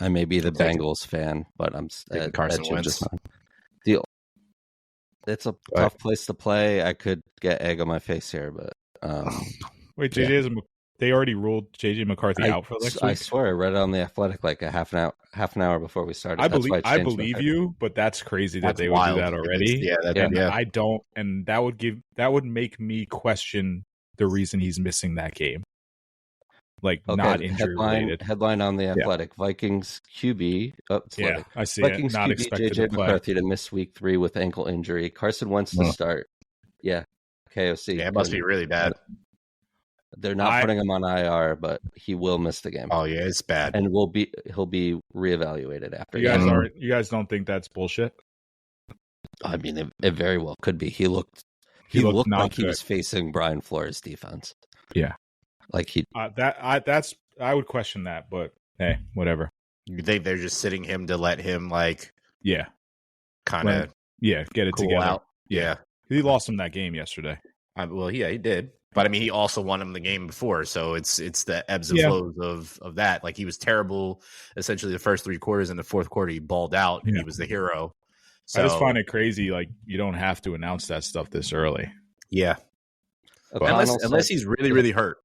I may be the Bengals fan, but I'm Carson Wentz. It's a tough place to play. I could get egg on my face here, but wait, they already ruled JJ McCarthy out for next week. I swear, I read it on the Athletic like a half an hour before we started. I believe you, but that's crazy that they would do that already. I don't, and that would make me question the reason he's missing that game. Not injury related. Headline on the Athletic: Vikings QB. I see Vikings it. Not QB expected JJ to play. McCarthy to miss week 3 with ankle injury. Carson Wentz to start. Yeah, KOC. Yeah, it must be really bad. They're not putting him on IR, but he will miss the game. Oh yeah, it's bad, and he'll be reevaluated after. You guys don't think that's bullshit? I mean, it very well could be. He looked like he was facing Brian Flores' defense. Yeah, like he. I would question that, but hey, whatever. You think they're just sitting him to let him kind of get it cool together? Out. Yeah, he lost him that game yesterday. He did. But I mean, he also won him the game before, so it's the ebbs and flows of that. Like, he was terrible essentially the first 3 quarters. In the fourth quarter, he balled out and he was the hero. So I just find it crazy. Like, you don't have to announce that stuff this early. Yeah, unless he's really, really hurt.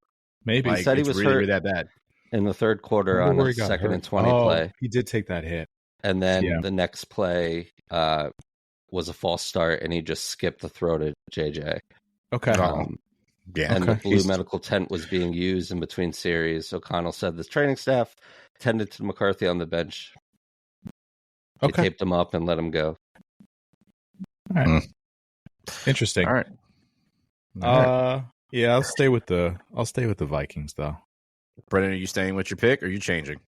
Maybe he said he was really, hurt really that bad in the third quarter on a 2nd and 20 play. He did take that hit, and then the next play was a false start, and he just skipped the throw to JJ. Okay. Yeah. And the blue medical tent was being used in between series. O'Connell said the training staff tended to McCarthy on the bench. They taped him up and let him go. All right. Interesting. All right. Yeah, I'll stay with the Vikings though. Brendan, are you staying with your pick or are you changing?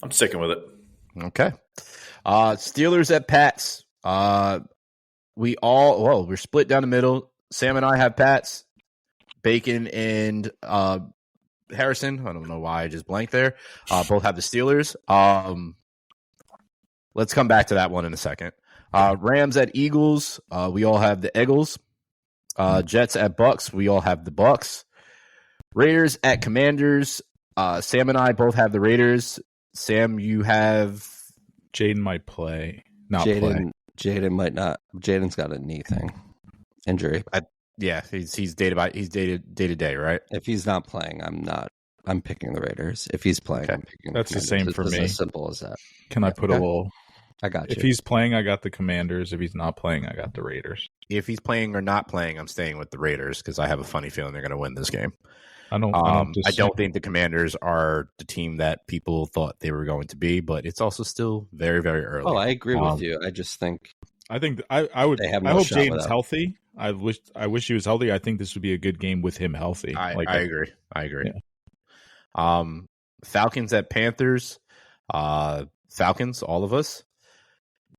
I'm sticking with it. Okay. Steelers at Pats. We're split down the middle. Sam and I have Pats. Bacon and Harrison. I don't know why I just blanked there. Both have the Steelers. Let's come back to that one in a second. Rams at Eagles. We all have the Eagles. Jets at Bucks. We all have the Bucks. Raiders at Commanders. Sam and I both have the Raiders. Sam, you have Jaden might play. Jaden might not. Jaden's got a knee thing injury. He's day to day, right? If he's not playing, I'm picking the Raiders. If he's playing, I'm picking That's the same for me. As simple as that. Can I put a little? I got you. If he's playing, I got the Commanders. If he's not playing, I got the Raiders. If he's playing or not playing, I'm staying with the Raiders because I have a funny feeling they're going to win this game. I don't think the Commanders are the team that people thought they were going to be, but it's also still very, very early. Oh, I agree with you. I just think I hope Jaden's healthy. I wish he was healthy. I think this would be a good game with him healthy. I agree. Yeah. Falcons at Panthers. Falcons, all of us.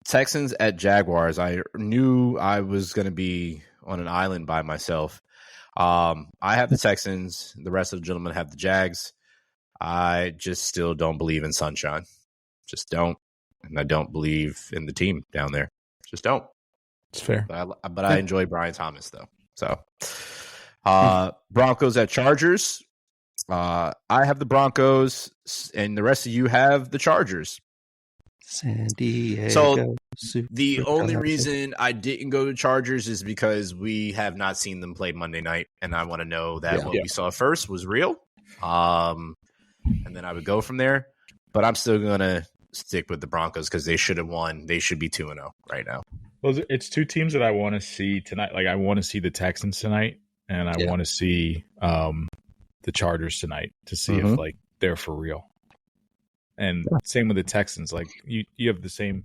Texans at Jaguars. I knew I was going to be on an island by myself. I have the Texans. The rest of the gentlemen have the Jags. I just still don't believe in sunshine. Just don't. And I don't believe in the team down there. Just don't. It's fair. But I enjoy Brian Thomas, though. So, Broncos at Chargers. I have the Broncos, and the rest of you have the Chargers. San Diego. So the only reason I didn't go to Chargers is because we have not seen them play Monday night, and I want to know that what we saw first was real. And then I would go from there. But I'm still going to stick with the Broncos because they should have won. They should be 2-0 right now. Well, it's two teams that I want to see tonight. Like I want to see the Texans tonight, and I want to see the Chargers tonight to see if like they're for real. And same with the Texans. Like you have the same.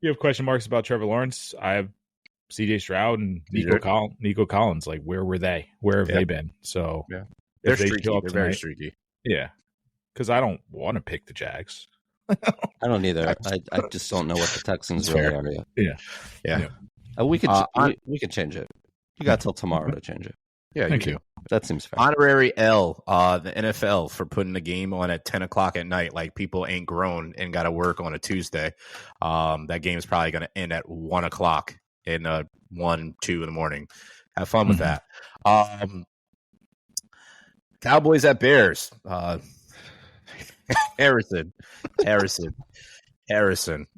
You have question marks about Trevor Lawrence. I have C.J. Stroud and Nico Collins. Like where were they? Where have they been? So they're streaky. They're very streaky. Yeah, because I don't want to pick the Jags. I don't either. I just don't know what the Texans really are yet. Yeah. We could change it. You got till tomorrow to change it. Yeah, thank you. That seems fair. Honorary L, the NFL for putting the game on at 10 o'clock at night. Like people ain't grown and got to work on a Tuesday. That game is probably going to end at 1 o'clock in 1, 2 in the morning. Have fun with that. Cowboys at Bears. Harrison.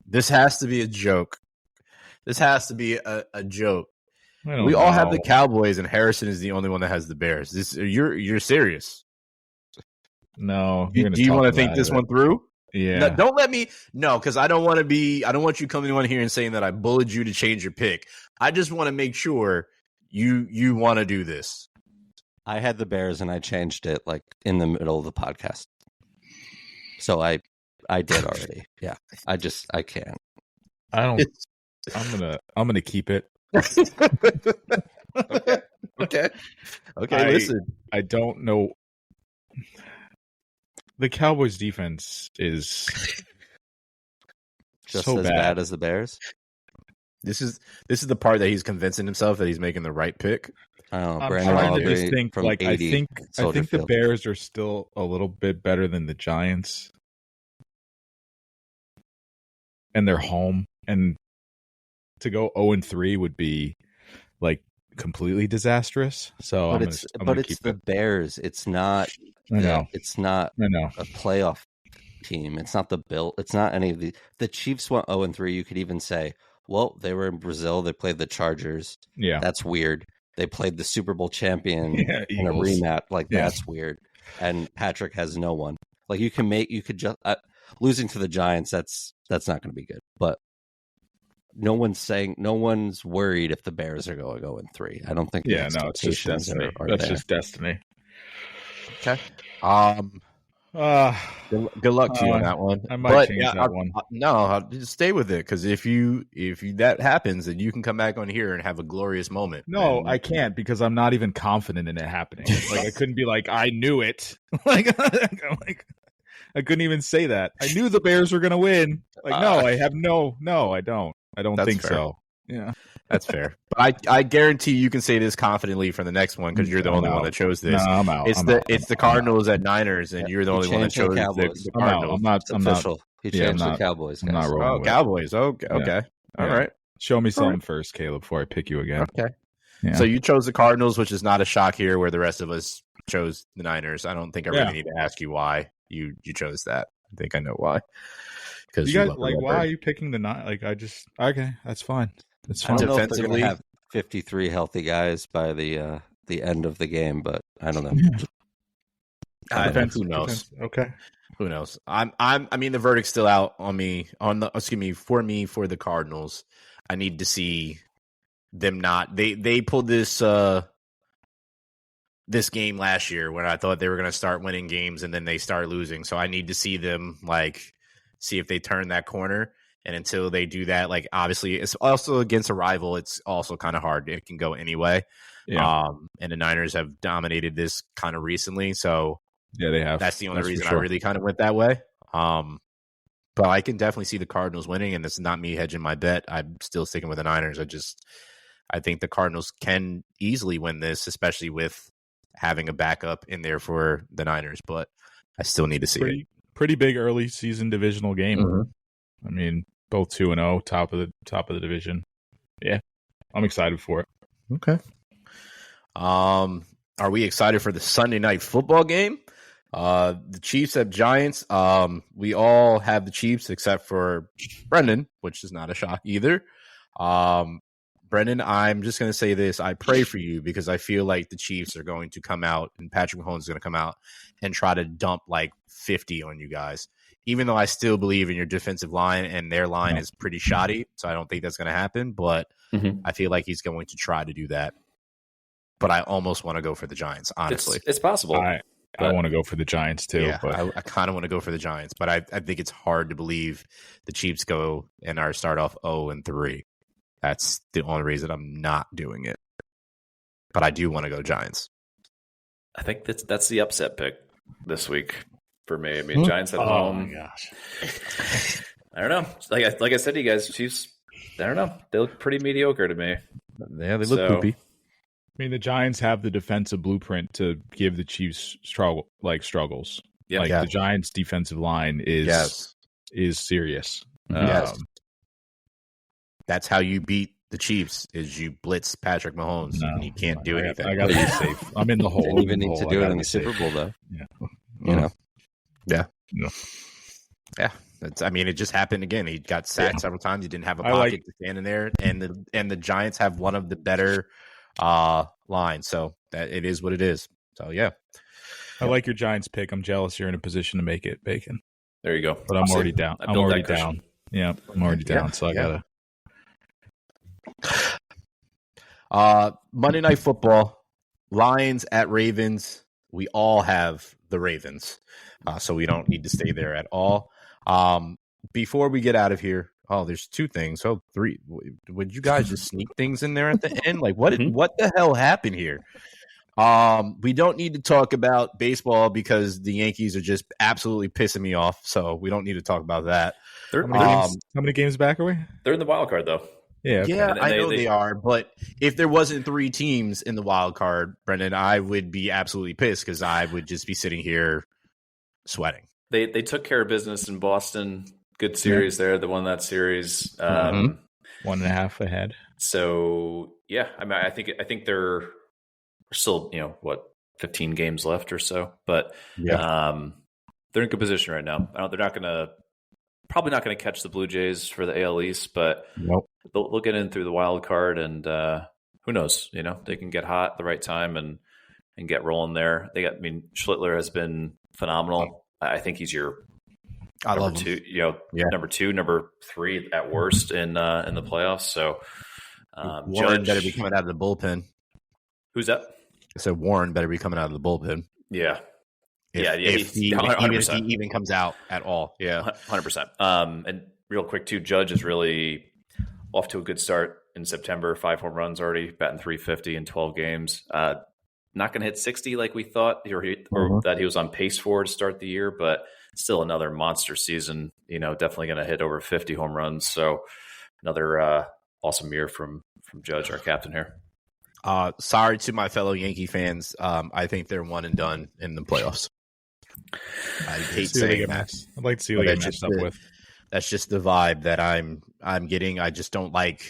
This has to be a joke. This has to be a joke. We all have the Cowboys, and Harrison is the only one that has the Bears. You're serious? No. Do you want to think this one through? Yeah. No, don't let me. No, because I don't want to be. I don't want you coming on here and saying that I bullied you to change your pick. I just want to make sure you want to do this. I had the Bears, and I changed it like in the middle of the podcast. So I did already. Yeah. I can't. I don't. I'm gonna keep it. Okay. Listen, I don't know. The Cowboys' defense is just so as bad as the Bears. This is the part that he's convincing himself that he's making the right pick. I'm trying to just think. Like I think the Bears are still a little bit better than the Giants, and they're home. And to go 0-3 would be like completely disastrous. So, it's the Bears. It's not. It's not a playoff team. It's not the Bill. It's not any of the Chiefs went 0-3. You could even say, well, they were in Brazil. They played the Chargers. Yeah, that's weird. They played the Super Bowl champion in a rematch. Like that's weird. And Patrick has no one. Like you could just losing to the Giants. That's not going to be good. But no one's worried if the Bears are going 0-3. I don't think. Yeah, no, it's just destiny. That's just destiny. Okay. Uh, Good luck to you on that one. I might change that one. No, I'll just stay with it because if that happens, then you can come back on here and have a glorious moment. No, I can't because I'm not even confident in it happening. Like I couldn't be like, I knew it. like I couldn't even say that. I knew the Bears were going to win. Like, no, I have no, I don't. I don't think fair. So. Yeah. That's fair. But I guarantee you can say this confidently for the next one because you're the only one that chose this. No, I'm out. It's the Cardinals at Niners, and you're the only one that chose the Cardinals. I'm not. He changed the Cowboys. Guys. I'm not rolling with Cowboys. Okay. Okay. All right. Show me something first, Caleb, before I pick you again. Okay. Yeah. So you chose the Cardinals, which is not a shock here, where the rest of us chose the Niners. I don't think I really need to ask you why you chose that. I think I know why. Because you guys why are you picking the Niners? Like okay, that's fine. That's fine. I don't know if they're going to have 53 healthy guys by the end of the game, but I don't know. Who knows? Okay. Who knows? I mean, the verdict's still out on me. For the Cardinals. I need to see them not. They pulled this game last year when I thought they were going to start winning games and then they start losing. So I need to see them see if they turn that corner. And until they do that, obviously, it's also against a rival. It's also kind of hard. It can go anyway. Yeah. And the Niners have dominated this kind of recently. So yeah, they have. That's the only reason I really kind of went that way. But I can definitely see the Cardinals winning, and it's not me hedging my bet. I'm still sticking with the Niners. I think the Cardinals can easily win this, especially with having a backup in there for the Niners. But I still need to see it. Pretty big early season divisional game. Mm-hmm. I mean, both 2-0, top of the division. Yeah, I'm excited for it. Okay. Are we excited for the Sunday night football game? The Chiefs have Giants. We all have the Chiefs except for Brendan, which is not a shock either. Brendan, I'm just going to say this. I pray for you because I feel like the Chiefs are going to come out and Patrick Mahomes is going to come out and try to dump 50 on you guys. Even though I still believe in your defensive line and their line is pretty shoddy, so I don't think that's going to happen. But I feel like he's going to try to do that. But I almost want to go for the Giants, honestly. It's possible. I want to go for the Giants, too. Yeah, but I kind of want to go for the Giants. But I think it's hard to believe the Chiefs go and start off 0-3. That's the only reason I'm not doing it. But I do want to go Giants. I think that's the upset pick this week for me. I mean, Giants at home. Oh, my gosh. I don't know. Like I said to you guys, Chiefs, I don't know. They look pretty mediocre to me. Yeah, they look poopy. I mean, the Giants have the defensive blueprint to give the Chiefs struggles. Yeah. The Giants' defensive line is serious. Yes. That's how you beat the Chiefs is you blitz Patrick Mahomes and you can't do anything. I got to be safe. I'm in the hole. Didn't even need to do it in the Super Bowl, though. Yeah. You know? Yeah. No. Yeah. It just happened again. He got sacked several times. He didn't have a pocket to stand in there. And the Giants have one of the better lines. So that it is what it is. So, yeah. I like your Giants pick. I'm jealous you're in a position to make it, Bacon. There you go. But I'm already down. I'm already down. Yeah, I'm already down. So I got to. Monday Night Football, Lions at Ravens. We all have the Ravens, so we don't need to stay there at all. Before we get out of here, there's two things. Three. Would you guys just sneak things in there at the end? What the hell happened here? We don't need to talk about baseball because the Yankees are just absolutely pissing me off. So we don't need to talk about that. how many games back are we? They're in the wild card, though. Yeah, okay. Yeah, I know they are. But if there wasn't 3 teams in the wild card, Brendan, I would be absolutely pissed because I would just be sitting here sweating. They took care of business in Boston. Good series there. They won that series. 1.5 ahead. So yeah, I mean, I think they're still 15 games left or so, but they're in good position right now. They're probably not going to catch the Blue Jays for the AL East, but they'll get in through the wild card, and who knows? They can get hot at the right time and get rolling there. Schlittler has been phenomenal. I think he's your I number love two, him. Yeah. number 2, number 3 at worst in the playoffs. So Warren better be Judge, coming out of the bullpen. who's that? I said Warren better be coming out of the bullpen. Yeah. If he 100%. even comes out at all. Yeah. 100%. And real quick too, Judge is really off to a good start in September. 5 home runs already, batting .350 in 12 games. Not going to hit 60 like we thought, or that he was on pace for to start the year, but still another monster season. Definitely going to hit over 50 home runs. So another awesome year from Judge, our captain here. Sorry to my fellow Yankee fans. I think they're one and done in the playoffs. I hate saying that. I'd like to see what they matched up with. That's just the vibe that I'm getting. I just don't like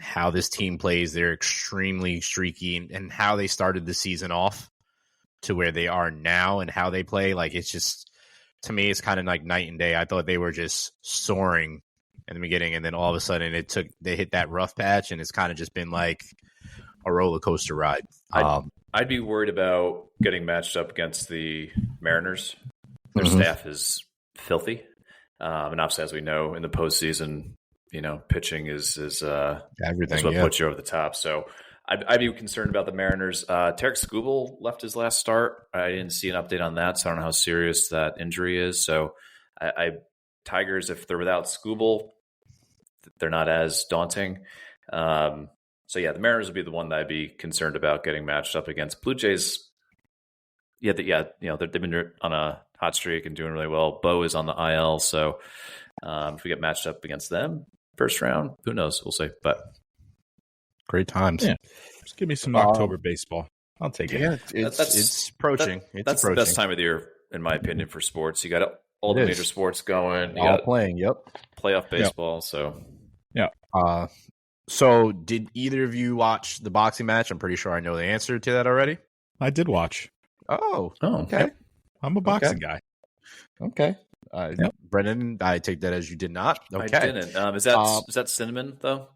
how this team plays. They're extremely streaky, and how they started the season off to where they are now and how they play. Like, it's just, to me, it's kind of like night and day. I thought they were just soaring in the beginning, and then all of a sudden they hit that rough patch, and it's kind of just been like a roller coaster ride. I'd be worried about getting matched up against the Mariners. Their staff is filthy. And obviously, as we know, in the postseason, pitching is everything. That's what puts you over the top. So I'd be concerned about the Mariners. Tarek Skubal left his last start. I didn't see an update on that, so I don't know how serious that injury is. So Tigers, if they're without Skubal, they're not as daunting. So yeah, the Mariners would be the one that I'd be concerned about getting matched up against. Blue Jays, they've been on a hot streak and doing really well. Bo is on the IL, so if we get matched up against them first round, who knows? We'll see. But great times. Yeah, just give me some October baseball. I'll take it. Yeah, it's approaching. That's the best time of the year, in my opinion, for sports. You got all the major sports going. You all playing. Yep. Playoff baseball. Yep. So yeah. So did either of you watch the boxing match? I'm pretty sure I know the answer to that already. I did watch. Oh, okay. Yep. I'm a boxing guy. Okay. Brendan, I take that as you did not. Okay. I didn't. Is that Cinnamon, though?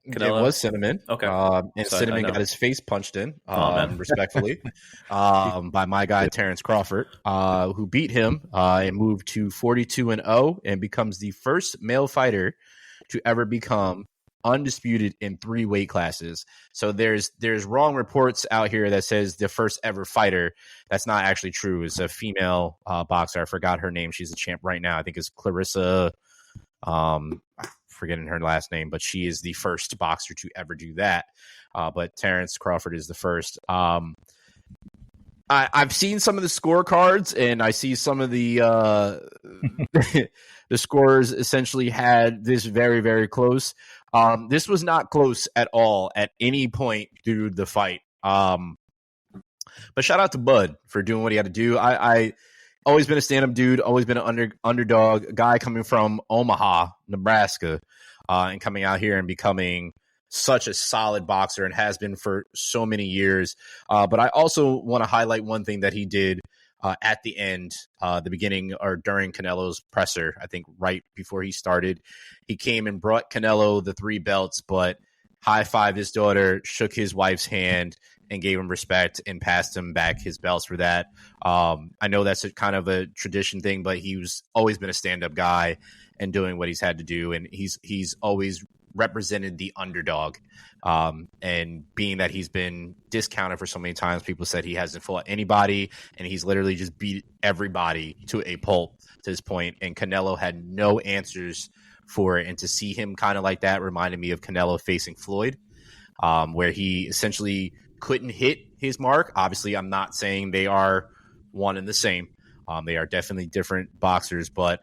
Canelo? It was Cinnamon. Okay. And so Cinnamon got his face punched in, respectfully, by my guy, Terrence Crawford, who beat him and moved to 42-0 and becomes the first male fighter to ever become undisputed in 3 weight classes. So there's wrong reports out here that says the first ever fighter. That's not actually true. It's a female boxer. I forgot her name. She's a champ right now. I think it's Clarissa. I'm forgetting her last name, but she is the first boxer to ever do that. But Terrence Crawford is the first. I've seen some of the scorecards, and I see some of the the scorers essentially had this very, very close. This was not close at all at any point through the fight. But shout out to Bud for doing what he had to do. I always been a stand-up dude, always been an underdog, a guy coming from Omaha, Nebraska, and coming out here and becoming such a solid boxer and has been for so many years. But I also want to highlight one thing that he did at the end, the beginning or during Canelo's presser. I think right before he started, he came and brought Canelo the 3 belts, but high-fived his daughter, shook his wife's hand, and gave him respect and passed him back his belts for that. I know that's a kind of a tradition thing, but he's always been a stand-up guy and doing what he's had to do, and he's always represented the underdog. And being that he's been discounted for so many times, people said he hasn't fought anybody, and he's literally just beat everybody to a pulp to this point. And Canelo had no answers for it. And to see him kind of like that reminded me of Canelo facing Floyd, where he essentially couldn't hit his mark. Obviously, I'm not saying they are one and the same. They are definitely different boxers, but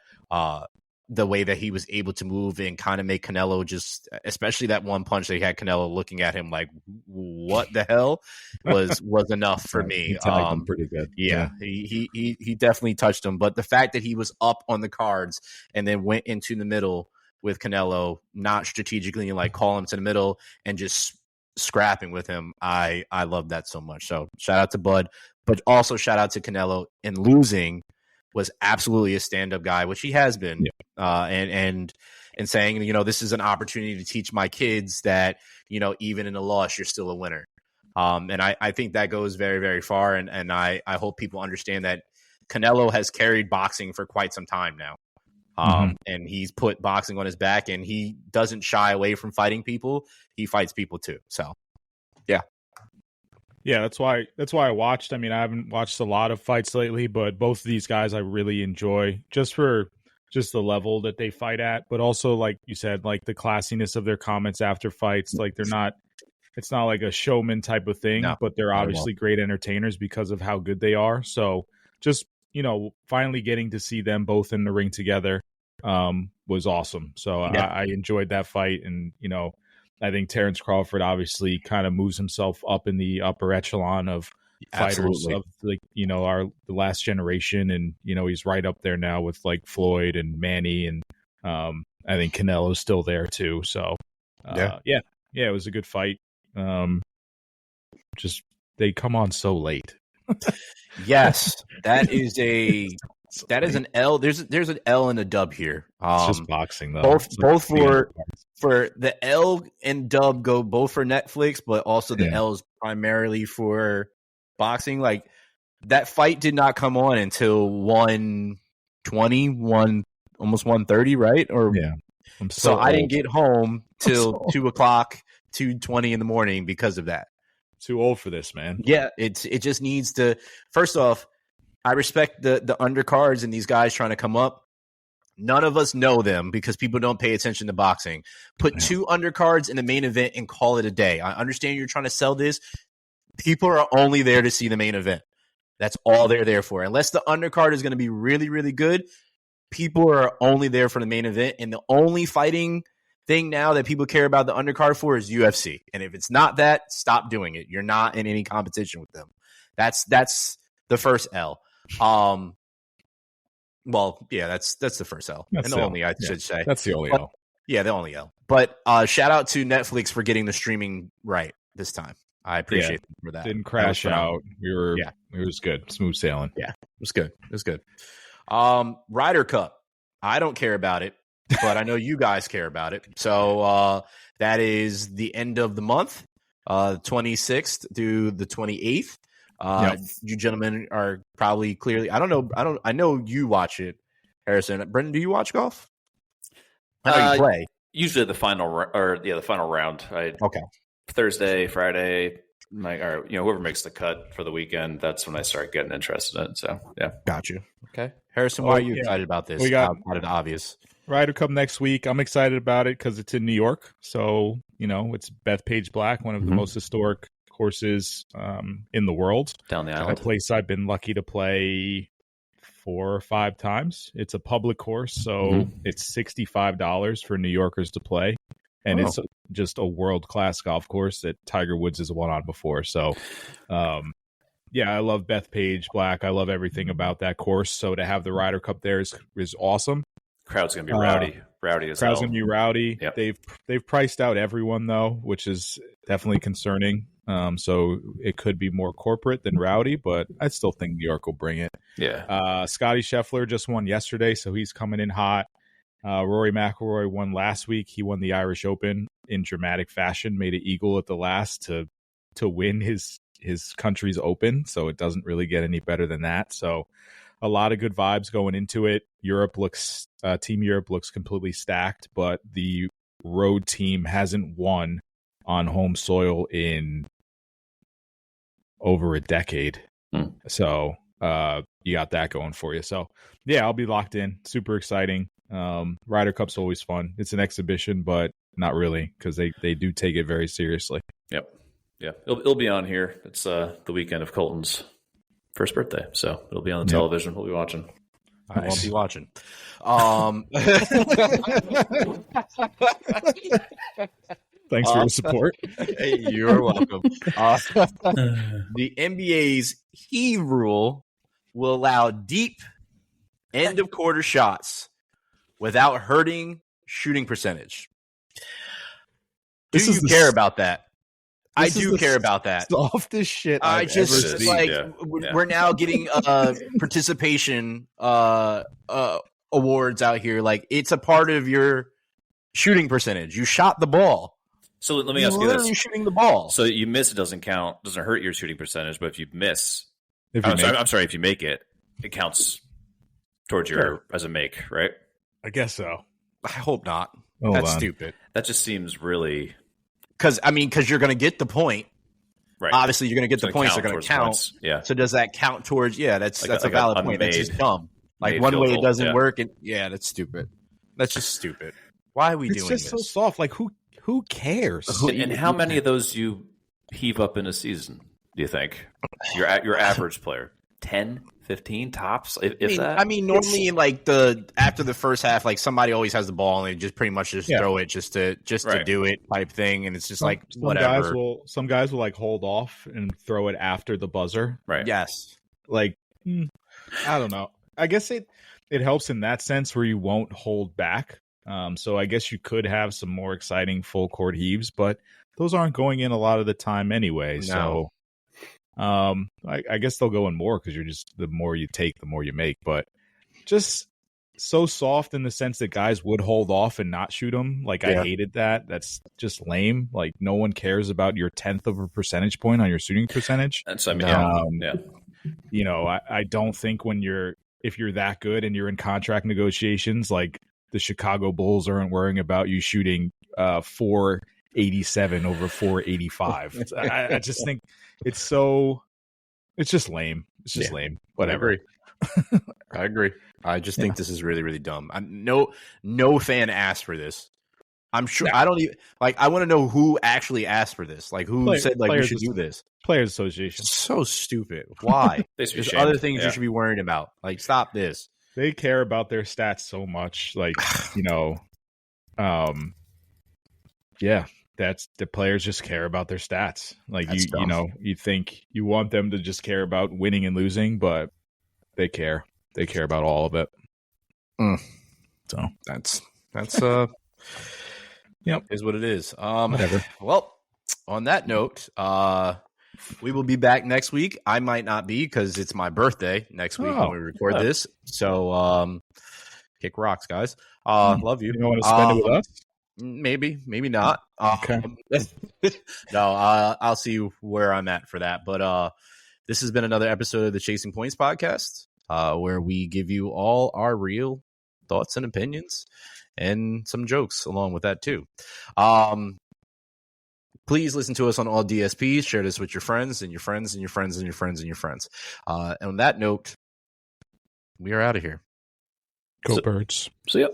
the way that he was able to move and kind of make Canelo just, especially that one punch that he had Canelo looking at him like, what the hell, was enough for me. Pretty good. Yeah, he definitely touched him. But the fact that he was up on the cards and then went into the middle with Canelo, not strategically like call him to the middle and just scrapping with him, I love that so much. So shout out to Bud, but also shout out to Canelo in losing. Was absolutely a stand-up guy, which he has been, and saying, this is an opportunity to teach my kids that, even in a loss, you're still a winner. And I think that goes very, very far. And I hope people understand that Canelo has carried boxing for quite some time now. And he's put boxing on his back, and he doesn't shy away from fighting people. He fights people too. So, yeah. Yeah, that's why I watched. I mean, I haven't watched a lot of fights lately, but both of these guys I really enjoy just for just the level that they fight at, but also like you said, like the classiness of their comments after fights. Like it's not like a showman type of thing, but they're obviously great entertainers because of how good they are. So just, finally getting to see them both in the ring together was awesome. So I enjoyed that fight. And, I think Terrence Crawford obviously kind of moves himself up in the upper echelon of fighters of the last generation. And, he's right up there now with like Floyd and Manny. And I think Canelo's still there too. So it was a good fight. Just they come on so late. Yes, that is an L. There's an L and a dub here. It's just boxing though. Both for the L and dub go both for Netflix, but also the L is primarily for boxing. Like that fight did not come on until 1:20, almost 1:30, right? Or so I didn't get home till 2:00, 2:20 in the morning because of that. Too old for this, man. Yeah, it just needs to. First off, I respect the undercards and these guys trying to come up. None of us know them because people don't pay attention to boxing. Put 2 undercards in the main event and call it a day. I understand you're trying to sell this. People are only there to see the main event. That's all they're there for. Unless the undercard is going to be really, really good, people are only there for the main event. And the only fighting thing now that people care about the undercard for is UFC. And if it's not that, stop doing it. You're not in any competition with them. That's the first L. Well, yeah, that's the first L. That's and the only, I should say. That's the only L. Yeah, the only L. But shout out to Netflix for getting the streaming right this time. I appreciate them for that. Didn't crash out. It was good. Smooth sailing. Yeah, it was good. It was good. Ryder Cup. I don't care about it, but I know you guys care about it. So that is the end of the month, 26th through the 28th. You gentlemen are probably clearly. I don't know. I know you watch it, Harrison. Brendan, do you watch golf? I know you play. Usually the final round. Okay. Thursday, Friday, whoever makes the cut for the weekend. That's when I start getting interested in it. So yeah, got you. Okay, Harrison, why are you excited about this? We got obvious. Ryder Cup next week. I'm excited about it because it's in New York. So it's Bethpage Black, one of the most historic courses in the world. Down the island. A place I've been lucky to play 4 or 5 times. It's a public course, so it's $65 for New Yorkers to play. And it's just a world-class golf course that Tiger Woods has won on before. So, I love Bethpage Black. I love everything about that course. So to have the Ryder Cup there is awesome. Crowd's going to be rowdy. Rowdy as hell. Crowd's going to be rowdy. Yep. They've priced out everyone, though, which is definitely concerning. So it could be more corporate than rowdy, but I still think New York will bring it. Yeah. Scotty Scheffler just won yesterday, so he's coming in hot. Rory McIlroy won last week. He won the Irish Open in dramatic fashion, made an eagle at the last to win his country's Open. So it doesn't really get any better than that. So a lot of good vibes going into it. Team Europe looks completely stacked, but the road team hasn't won on home soil in over a decade. So you got that going for you. So yeah, I'll be locked in. Super exciting. Ryder Cup's always fun. It's an exhibition, but not really because they do take it very seriously. Yep. Yeah. It'll be on here. It's the weekend of Colton's first birthday. So it'll be on the television. We'll be watching. I won't be watching. Thanks for your support. Hey, you're welcome. The NBA's heave rule will allow deep end of quarter shots without hurting shooting percentage. Do you care about that? I do care about that. Softest shit I've ever seen. Like we're now getting participation awards out here. Like it's a part of your shooting percentage. You shot the ball. So let me ask you this: shooting the ball. So you miss, it doesn't count, doesn't hurt your shooting percentage. But if you miss, if you make it, it counts towards your as a make, right? I guess so. I hope not. Hold That's on. stupid. That just seems really Because you're going to get the point. right. Obviously, you're going to get It's the points. They're going towards to count. points. Yeah. So does that count towards? Yeah, that's Like a valid point. That's just dumb. Like one way it doesn't work, and that's stupid. That's just stupid. Why are we doing this? It's just so soft. Like who cares? And how many of those do you heave up in a season, do you think? Your average player? 10, 15 tops? If that? I mean, normally like after the first half, like somebody always has the ball and they just pretty much throw it just to do it type thing, and it's just like whatever. Some guys will like hold off and throw it after the buzzer. Right. Yes. Like I don't know. I guess it helps in that sense where you won't hold back. So I guess you could have some more exciting full court heaves, but those aren't going in a lot of the time anyway. No. So I guess they'll go in more because you're just the more you take, the more you make. But just so soft in the sense that guys would hold off and not shoot them. Like I hated that. That's just lame. Like no one cares about your 10th of a percentage point on your shooting percentage. That's You know, I don't think if you're that good and you're in contract negotiations, like the Chicago Bulls aren't worrying about you shooting 487 over 485. I just think it's just lame. It's just lame. Whatever. I agree. I just think this is really, really dumb. No fan asked for this. I'm sure. I don't even I want to know who actually asked for this. Like who said like we should do this? Players Association. So stupid. Why? There's other things you should be worrying about. Like stop this. They care about their stats so much. Like that's the players just care about their stats. Like you think you want them to just care about winning and losing, but they care. They care about all of it. So that's yep, is what it is. Whatever. Well, on that note, we will be back next week. I might not be because it's my birthday next week when we record this. So, kick rocks, guys. Love you. You don't want to spend it with us? Maybe not. Okay. No, I'll see where I'm at for that. But this has been another episode of the Chasing Points podcast, where we give you all our real thoughts and opinions and some jokes along with that too. Please listen to us on all DSPs. Share this with your friends and your friends and your friends and your friends and your friends. And on that note, we are out of here. Go Birds. See ya.